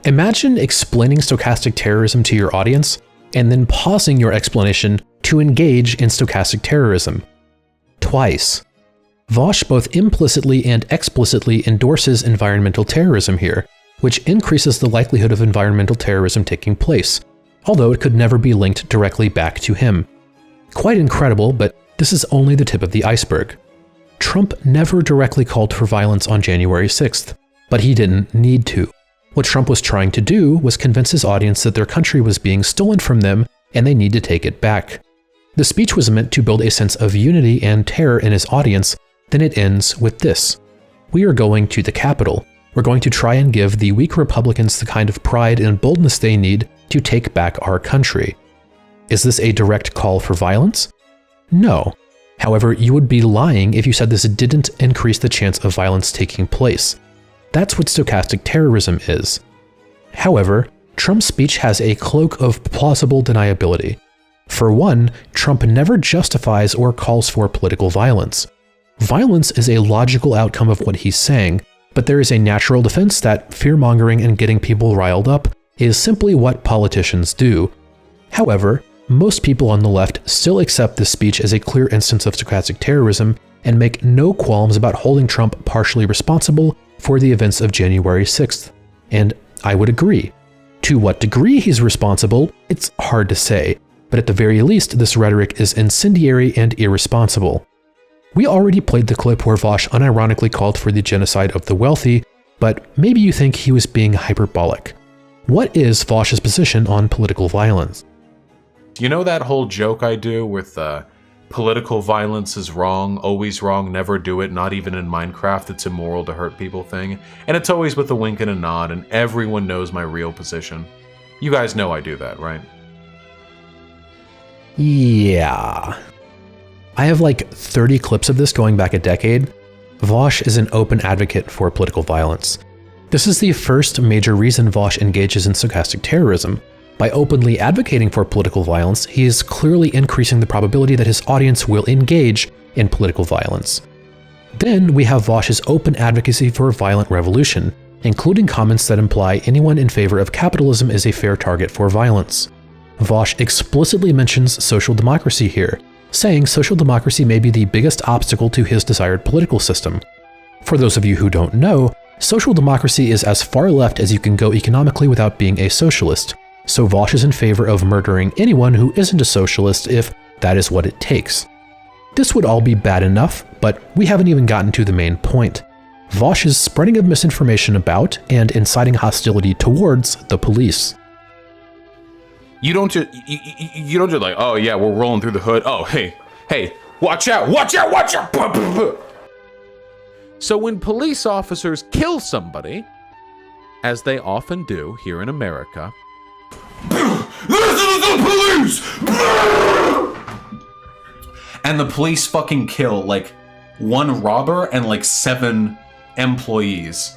Imagine explaining stochastic terrorism to your audience and then pausing your explanation to engage in stochastic terrorism. Twice. Vaush both implicitly and explicitly endorses environmental terrorism here, which increases the likelihood of environmental terrorism taking place, although it could never be linked directly back to him. Quite incredible, but this is only the tip of the iceberg. Trump never directly called for violence on January 6th, but he didn't need to. What Trump was trying to do was convince his audience that their country was being stolen from them and they need to take it back. The speech was meant to build a sense of unity and terror in his audience. Then it ends with this: "We are going to the Capitol. We're going to try and give the weak Republicans the kind of pride and boldness they need to take back our country." Is this a direct call for violence? No. However, you would be lying if you said this didn't increase the chance of violence taking place. That's what stochastic terrorism is. However, Trump's speech has a cloak of plausible deniability. For one, Trump never justifies or calls for political violence. Violence is a logical outcome of what he's saying, but there is a natural defense that fear-mongering and getting people riled up is simply what politicians do. However, most people on the left still accept this speech as a clear instance of stochastic terrorism and make no qualms about holding Trump partially responsible for the events of January 6th. And I would agree. To what degree he's responsible, it's hard to say, but at the very least, this rhetoric is incendiary and irresponsible. We already played the clip where Vaush unironically called for the genocide of the wealthy, but maybe you think he was being hyperbolic. What is Vaush's position on political violence? You know that whole joke I do with political violence is wrong, always wrong, never do it, not even in Minecraft, it's immoral to hurt people thing? And it's always with a wink and a nod, and everyone knows my real position. You guys know I do that, right? Yeah. I have like 30 clips of this going back a decade. Vaush is an open advocate for political violence. This is the first major reason Vaush engages in stochastic terrorism. By openly advocating for political violence, he is clearly increasing the probability that his audience will engage in political violence. Then we have Vaush's open advocacy for violent revolution, including comments that imply anyone in favor of capitalism is a fair target for violence. Vaush explicitly mentions social democracy here, saying social democracy may be the biggest obstacle to his desired political system. For those of you who don't know, social democracy is as far left as you can go economically without being a socialist, so Vaush is in favor of murdering anyone who isn't a socialist if that is what it takes. This would all be bad enough, but we haven't even gotten to the main point. Vaush's spreading of misinformation about and inciting hostility towards the police. You don't just like, oh yeah, we're rolling through the hood. Oh, hey, watch out, watch out, watch out. So when police officers kill somebody, as they often do here in America, listen to the police! And the police fucking kill like one robber and like 7 employees.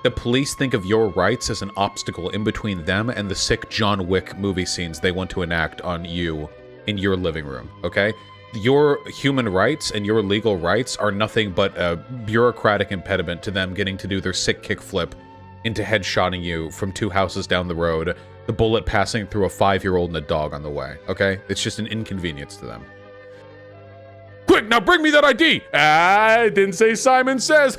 The police think of your rights as an obstacle in between them and the sick John Wick movie scenes they want to enact on you in your living room, okay? Your human rights and your legal rights are nothing but a bureaucratic impediment to them getting to do their sick kickflip into headshotting you from 2 houses down the road, the bullet passing through a 5-year-old and a dog on the way, okay? It's just an inconvenience to them. Quick, now bring me that ID! I didn't say Simon Says.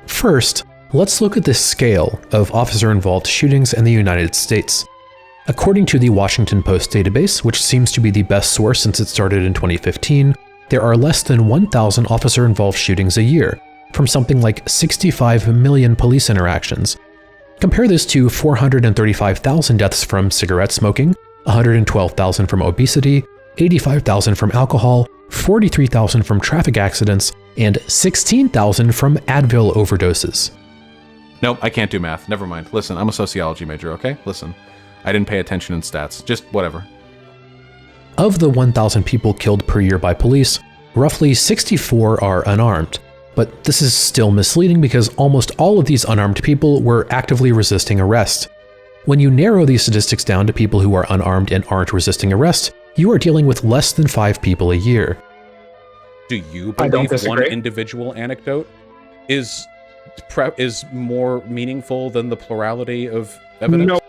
First, let's look at the scale of officer-involved shootings in the United States. According to the Washington Post database, which seems to be the best source since it started in 2015, there are less than 1,000 officer-involved shootings a year, from something like 65 million police interactions. Compare this to 435,000 deaths from cigarette smoking, 112,000 from obesity, 85,000 from alcohol, 43,000 from traffic accidents, and 16,000 from Advil overdoses. Nope, I can't do math. Never mind. Listen, I'm a sociology major, okay? Listen, I didn't pay attention in stats. Just whatever. Of the 1,000 people killed per year by police, roughly 64 are unarmed. But this is still misleading because almost all of these unarmed people were actively resisting arrest. When you narrow these statistics down to people who are unarmed and aren't resisting arrest, you are dealing with less than 5 people a year. Do you believe one individual anecdote is is more meaningful than the plurality of evidence? No.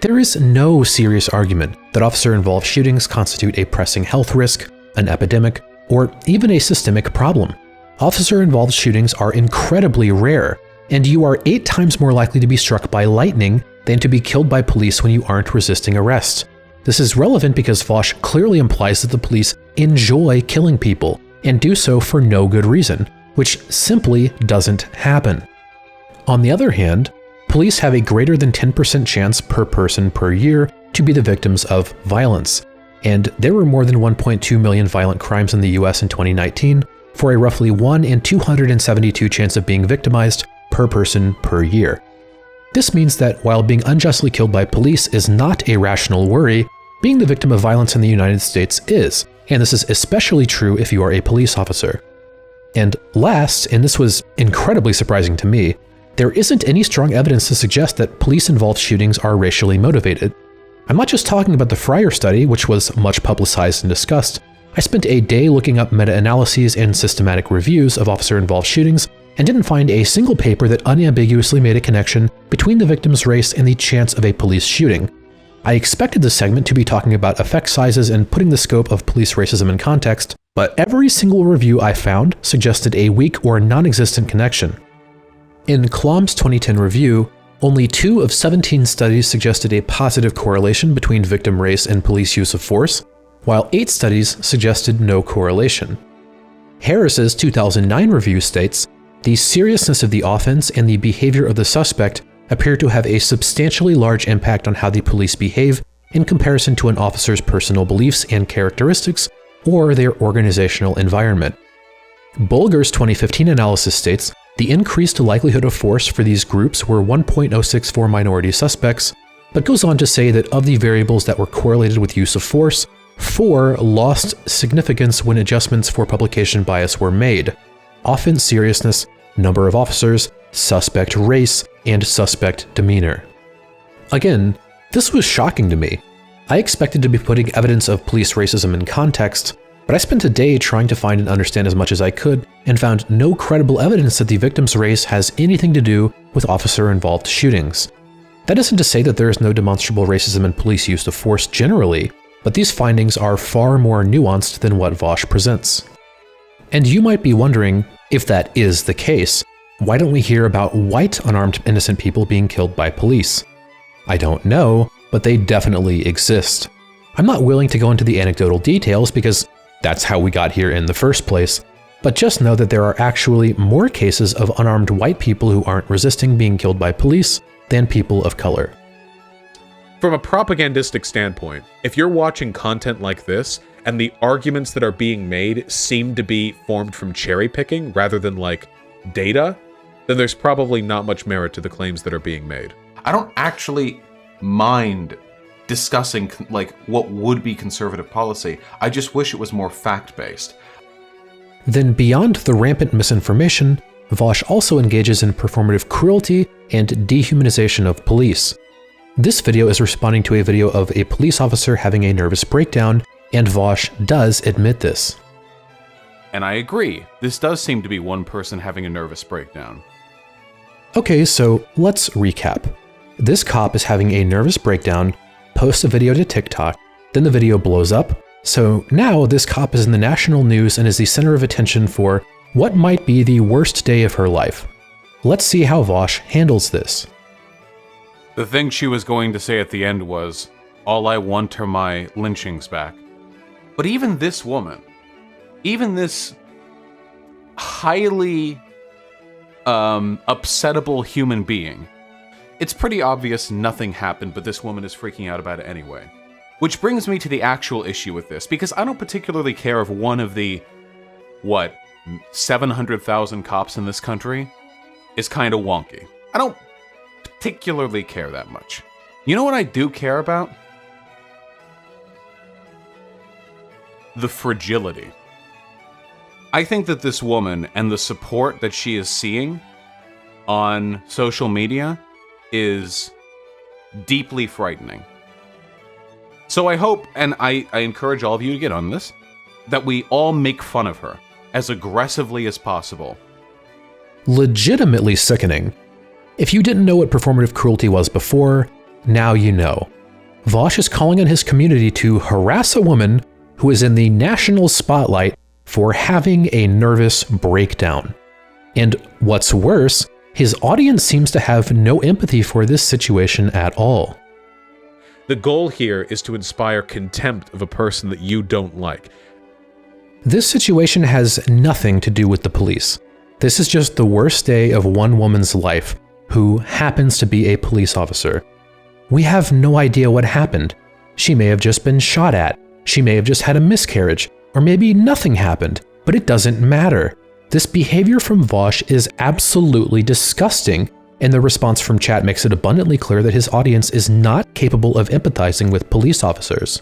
There is no serious argument that officer-involved shootings constitute a pressing health risk, an epidemic, or even a systemic problem. Officer-involved shootings are incredibly rare, and you are 8 times more likely to be struck by lightning than to be killed by police when you aren't resisting arrest. This is relevant because Vaush clearly implies that the police enjoy killing people, and do so for no good reason, which simply doesn't happen. On the other hand, police have a greater than 10% chance per person per year to be the victims of violence, and there were more than 1.2 million violent crimes in the US in 2019, for a roughly 1 in 272 chance of being victimized per person per year. This means that while being unjustly killed by police is not a rational worry, being the victim of violence in the United States is, and this is especially true if you are a police officer. And last, and this was incredibly surprising to me, there isn't any strong evidence to suggest that police-involved shootings are racially motivated. I'm not just talking about the Fryer study, which was much publicized and discussed. I spent a day looking up meta-analyses and systematic reviews of officer-involved shootings and didn't find a single paper that unambiguously made a connection between the victim's race and the chance of a police shooting. I expected this segment to be talking about effect sizes and putting the scope of police racism in context, but every single review I found suggested a weak or non-existent connection. In Klom's 2010 review, only 2 of 17 studies suggested a positive correlation between victim race and police use of force, while 8 studies suggested no correlation. Harris's 2009 review states, "The seriousness of the offense and the behavior of the suspect appear to have a substantially large impact on how the police behave in comparison to an officer's personal beliefs and characteristics or their organizational environment." Bulger's 2015 analysis states, "The increased likelihood of force for these groups were 1.064 minority suspects," but goes on to say that of the variables that were correlated with use of force, 4 lost significance when adjustments for publication bias were made: offense seriousness, number of officers, suspect race, and suspect demeanor. Again, this was shocking to me. I expected to be putting evidence of police racism in context, but I spent a day trying to find and understand as much as I could and found no credible evidence that the victim's race has anything to do with officer-involved shootings. That isn't to say that there is no demonstrable racism in police use of force generally, but these findings are far more nuanced than what Vaush presents. And you might be wondering, if that is the case, why don't we hear about white unarmed innocent people being killed by police? I don't know, but they definitely exist. I'm not willing to go into the anecdotal details because that's how we got here in the first place, but just know that there are actually more cases of unarmed white people who aren't resisting being killed by police than people of color. From a propagandistic standpoint, if you're watching content like this, and the arguments that are being made seem to be formed from cherry picking rather than like data, then there's probably not much merit to the claims that are being made. I don't actually mind discussing like what would be conservative policy. I just wish it was more fact-based. Then beyond the rampant misinformation, Vaush also engages in performative cruelty and dehumanization of police. This video is responding to a video of a police officer having a nervous breakdown, and Vaush does admit this. And I agree, this does seem to be one person having a nervous breakdown. Okay, so let's recap. This cop is having a nervous breakdown, posts a video to TikTok, then the video blows up, so now this cop is in the national news and is the center of attention for what might be the worst day of her life. Let's see how Vaush handles this. The thing she was going to say at the end was, "All I want are my lynchings back." But even this woman, even this highly upsettable human being, it's pretty obvious nothing happened, but this woman is freaking out about it anyway. Which brings me to the actual issue with this, because I don't particularly care if one of the, 700,000 cops in this country is kind of wonky. I don't particularly care that much. You know what I do care about? The fragility. I think that this woman and the support that she is seeing on social media is deeply frightening. So I hope, and I encourage all of you to get on this, that we all make fun of her as aggressively as possible. legitimately sickening. If you didn't know what performative cruelty was before, now you know. Vaush is calling on his community to harass a woman who is in the national spotlight for having a nervous breakdown. And what's worse, his audience seems to have no empathy for this situation at all. The goal here is to inspire contempt of a person that you don't like. This situation has nothing to do with the police. This is just the worst day of one woman's life, who happens to be a police officer. We have no idea what happened. She may have just been shot at. She may have just had a miscarriage, or maybe nothing happened, but it doesn't matter. This behavior from Vaush is absolutely disgusting, and the response from chat makes it abundantly clear that his audience is not capable of empathizing with police officers.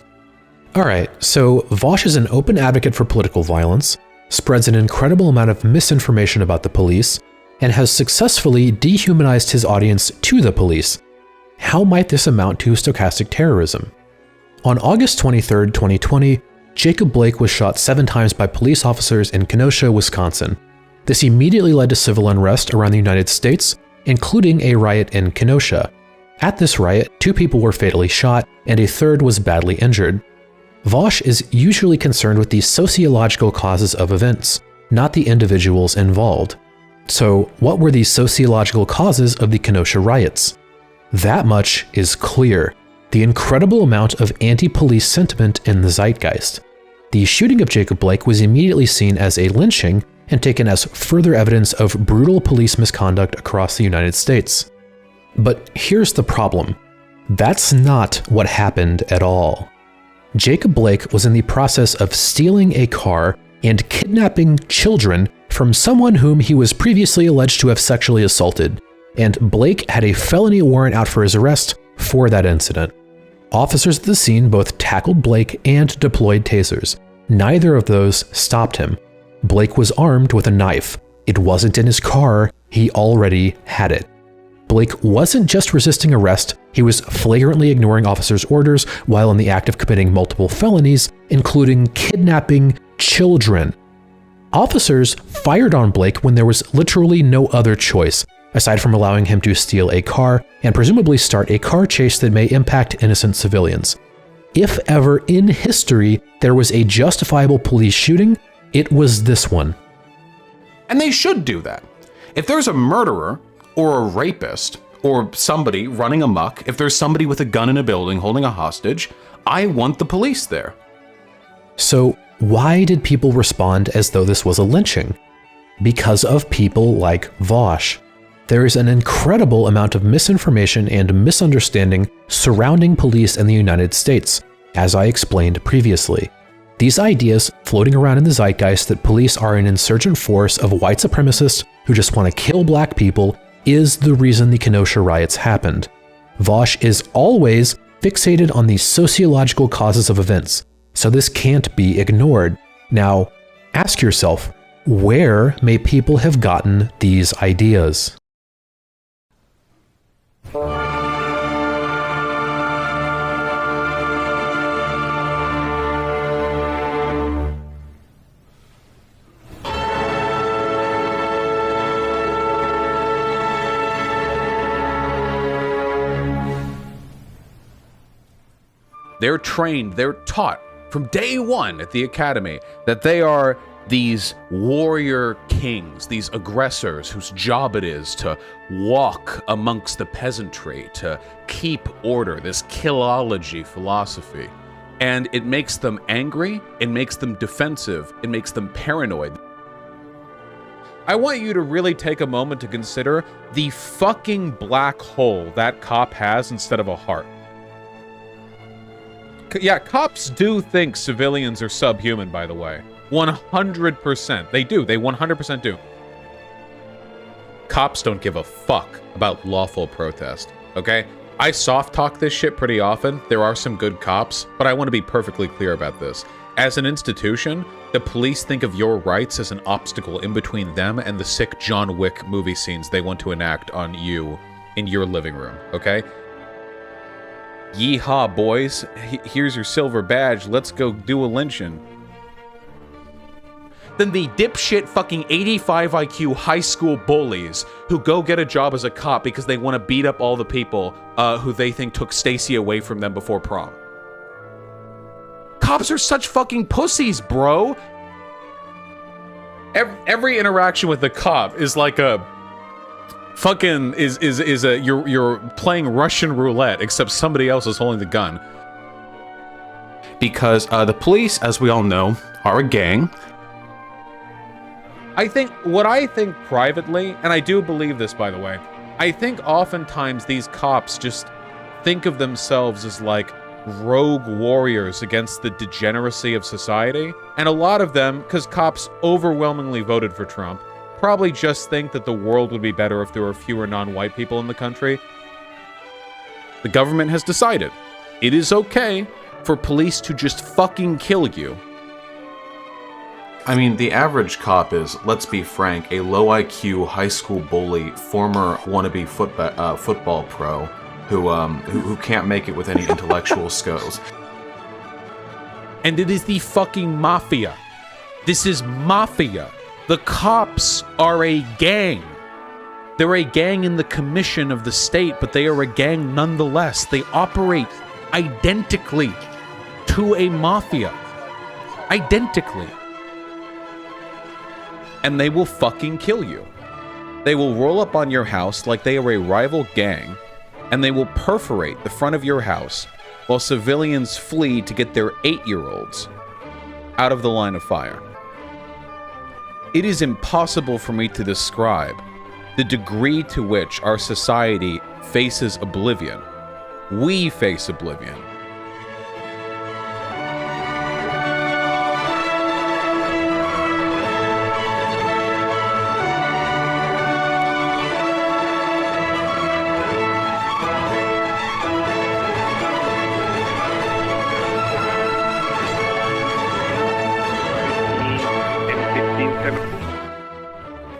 Alright, so Vaush is an open advocate for political violence, spreads an incredible amount of misinformation about the police, and has successfully dehumanized his audience to the police. How might this amount to stochastic terrorism? On August 23, 2020, Jacob Blake was shot 7 times by police officers in Kenosha, Wisconsin. This immediately led to civil unrest around the United States, including a riot in Kenosha. At this riot, 2 people were fatally shot, and a 3rd was badly injured. Vaush is usually concerned with the sociological causes of events, not the individuals involved. So, what were the sociological causes of the Kenosha riots? That much is clear. The incredible amount of anti-police sentiment in the zeitgeist. The shooting of Jacob Blake was immediately seen as a lynching and taken as further evidence of brutal police misconduct across the United States. But here's the problem. That's not what happened at all. Jacob Blake was in the process of stealing a car and kidnapping children from someone whom he was previously alleged to have sexually assaulted, and Blake had a felony warrant out for his arrest for that incident. Officers at the scene both tackled Blake and deployed tasers. Neither of those stopped him. Blake was armed with a knife. It wasn't in his car, he already had it. Blake wasn't just resisting arrest, he was flagrantly ignoring officers' orders while in the act of committing multiple felonies, including kidnapping children. Officers fired on Blake when there was literally no other choice, aside from allowing him to steal a car and presumably start a car chase that may impact innocent civilians. If ever in history there was a justifiable police shooting, it was this one. And they should do that. If there's a murderer or a rapist or somebody running amok, if there's somebody with a gun in a building holding a hostage, I want the police there. So why did people respond as though this was a lynching? Because of people like Vaush. There is an incredible amount of misinformation and misunderstanding surrounding police in the United States, as I explained previously. These ideas floating around in the zeitgeist that police are an insurgent force of white supremacists who just want to kill black people is the reason the Kenosha riots happened. Vaush is always fixated on the sociological causes of events, so this can't be ignored. Now, ask yourself, where may people have gotten these ideas? They're trained, they're taught from day one at the academy that they are these warrior kings, these aggressors whose job it is to walk amongst the peasantry, to keep order, this killology philosophy. And it makes them angry, it makes them defensive, it makes them paranoid. I want you to really take a moment to consider the fucking black hole that cop has instead of a heart. Yeah, cops do think civilians are subhuman, by the way. 100%. They do. They 100% do. Cops don't give a fuck about lawful protest, okay? I soft talk this shit pretty often. There are some good cops, but I want to be perfectly clear about this. As an institution, the police think of your rights as an obstacle in between them and the sick John Wick movie scenes they want to enact on you in your living room, okay? Yeehaw, boys. Here's your silver badge. Let's go do a lynching. than the dipshit fucking 85 IQ high school bullies who go get a job as a cop because they want to beat up all the people who they think took Stacy away from them before prom. Cops are such fucking pussies, bro. Every interaction with the cop is like a fucking you're playing Russian roulette, except somebody else is holding the gun. Because the police, as we all know, are a gang. I think privately, and I do believe this, by the way, I think oftentimes these cops just think of themselves as like rogue warriors against the degeneracy of society. And a lot of them, because cops overwhelmingly voted for Trump, probably just think that the world would be better if there were fewer non-white people in the country. The government has decided it is okay for police to just fucking kill you. I mean, the average cop is, let's be frank, a low IQ high school bully, former wannabe football pro, who can't make it with any intellectual skills. And it is the fucking mafia. This is mafia. The cops are a gang. They're a gang in the commission of the state, but they are a gang nonetheless. They operate identically to a mafia. Identically. And they will fucking kill you. They will roll up on your house like they are a rival gang, and they will perforate the front of your house while civilians flee to get their 8-year-olds out of the line of fire. It is impossible for me to describe the degree to which our society faces oblivion. We face oblivion.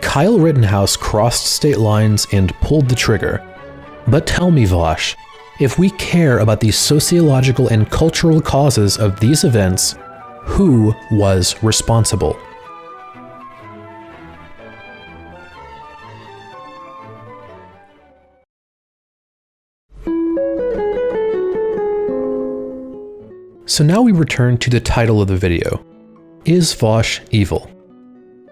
Kyle Rittenhouse crossed state lines and pulled the trigger. But tell me, Vaush, if we care about the sociological and cultural causes of these events, who was responsible? So now we return to the title of the video. Is Vaush evil?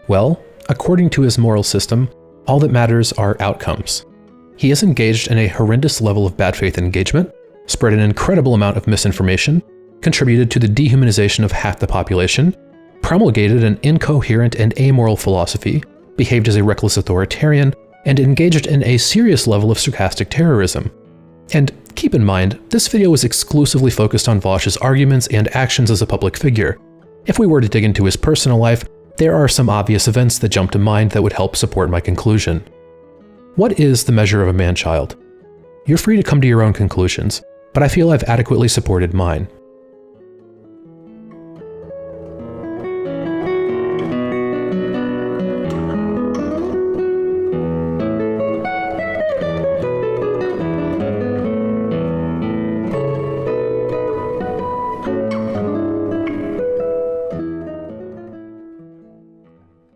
Well, according to his moral system, all that matters are outcomes. He has engaged in a horrendous level of bad faith engagement, spread an incredible amount of misinformation, contributed to the dehumanization of half the population, promulgated an incoherent and amoral philosophy, behaved as a reckless authoritarian, and engaged in a serious level of stochastic terrorism. And keep in mind, this video is exclusively focused on Vaush's arguments and actions as a public figure. If we were to dig into his personal life, there are some obvious events that jump to mind that would help support my conclusion. What is the measure of a man-child? You're free to come to your own conclusions, but I feel I've adequately supported mine.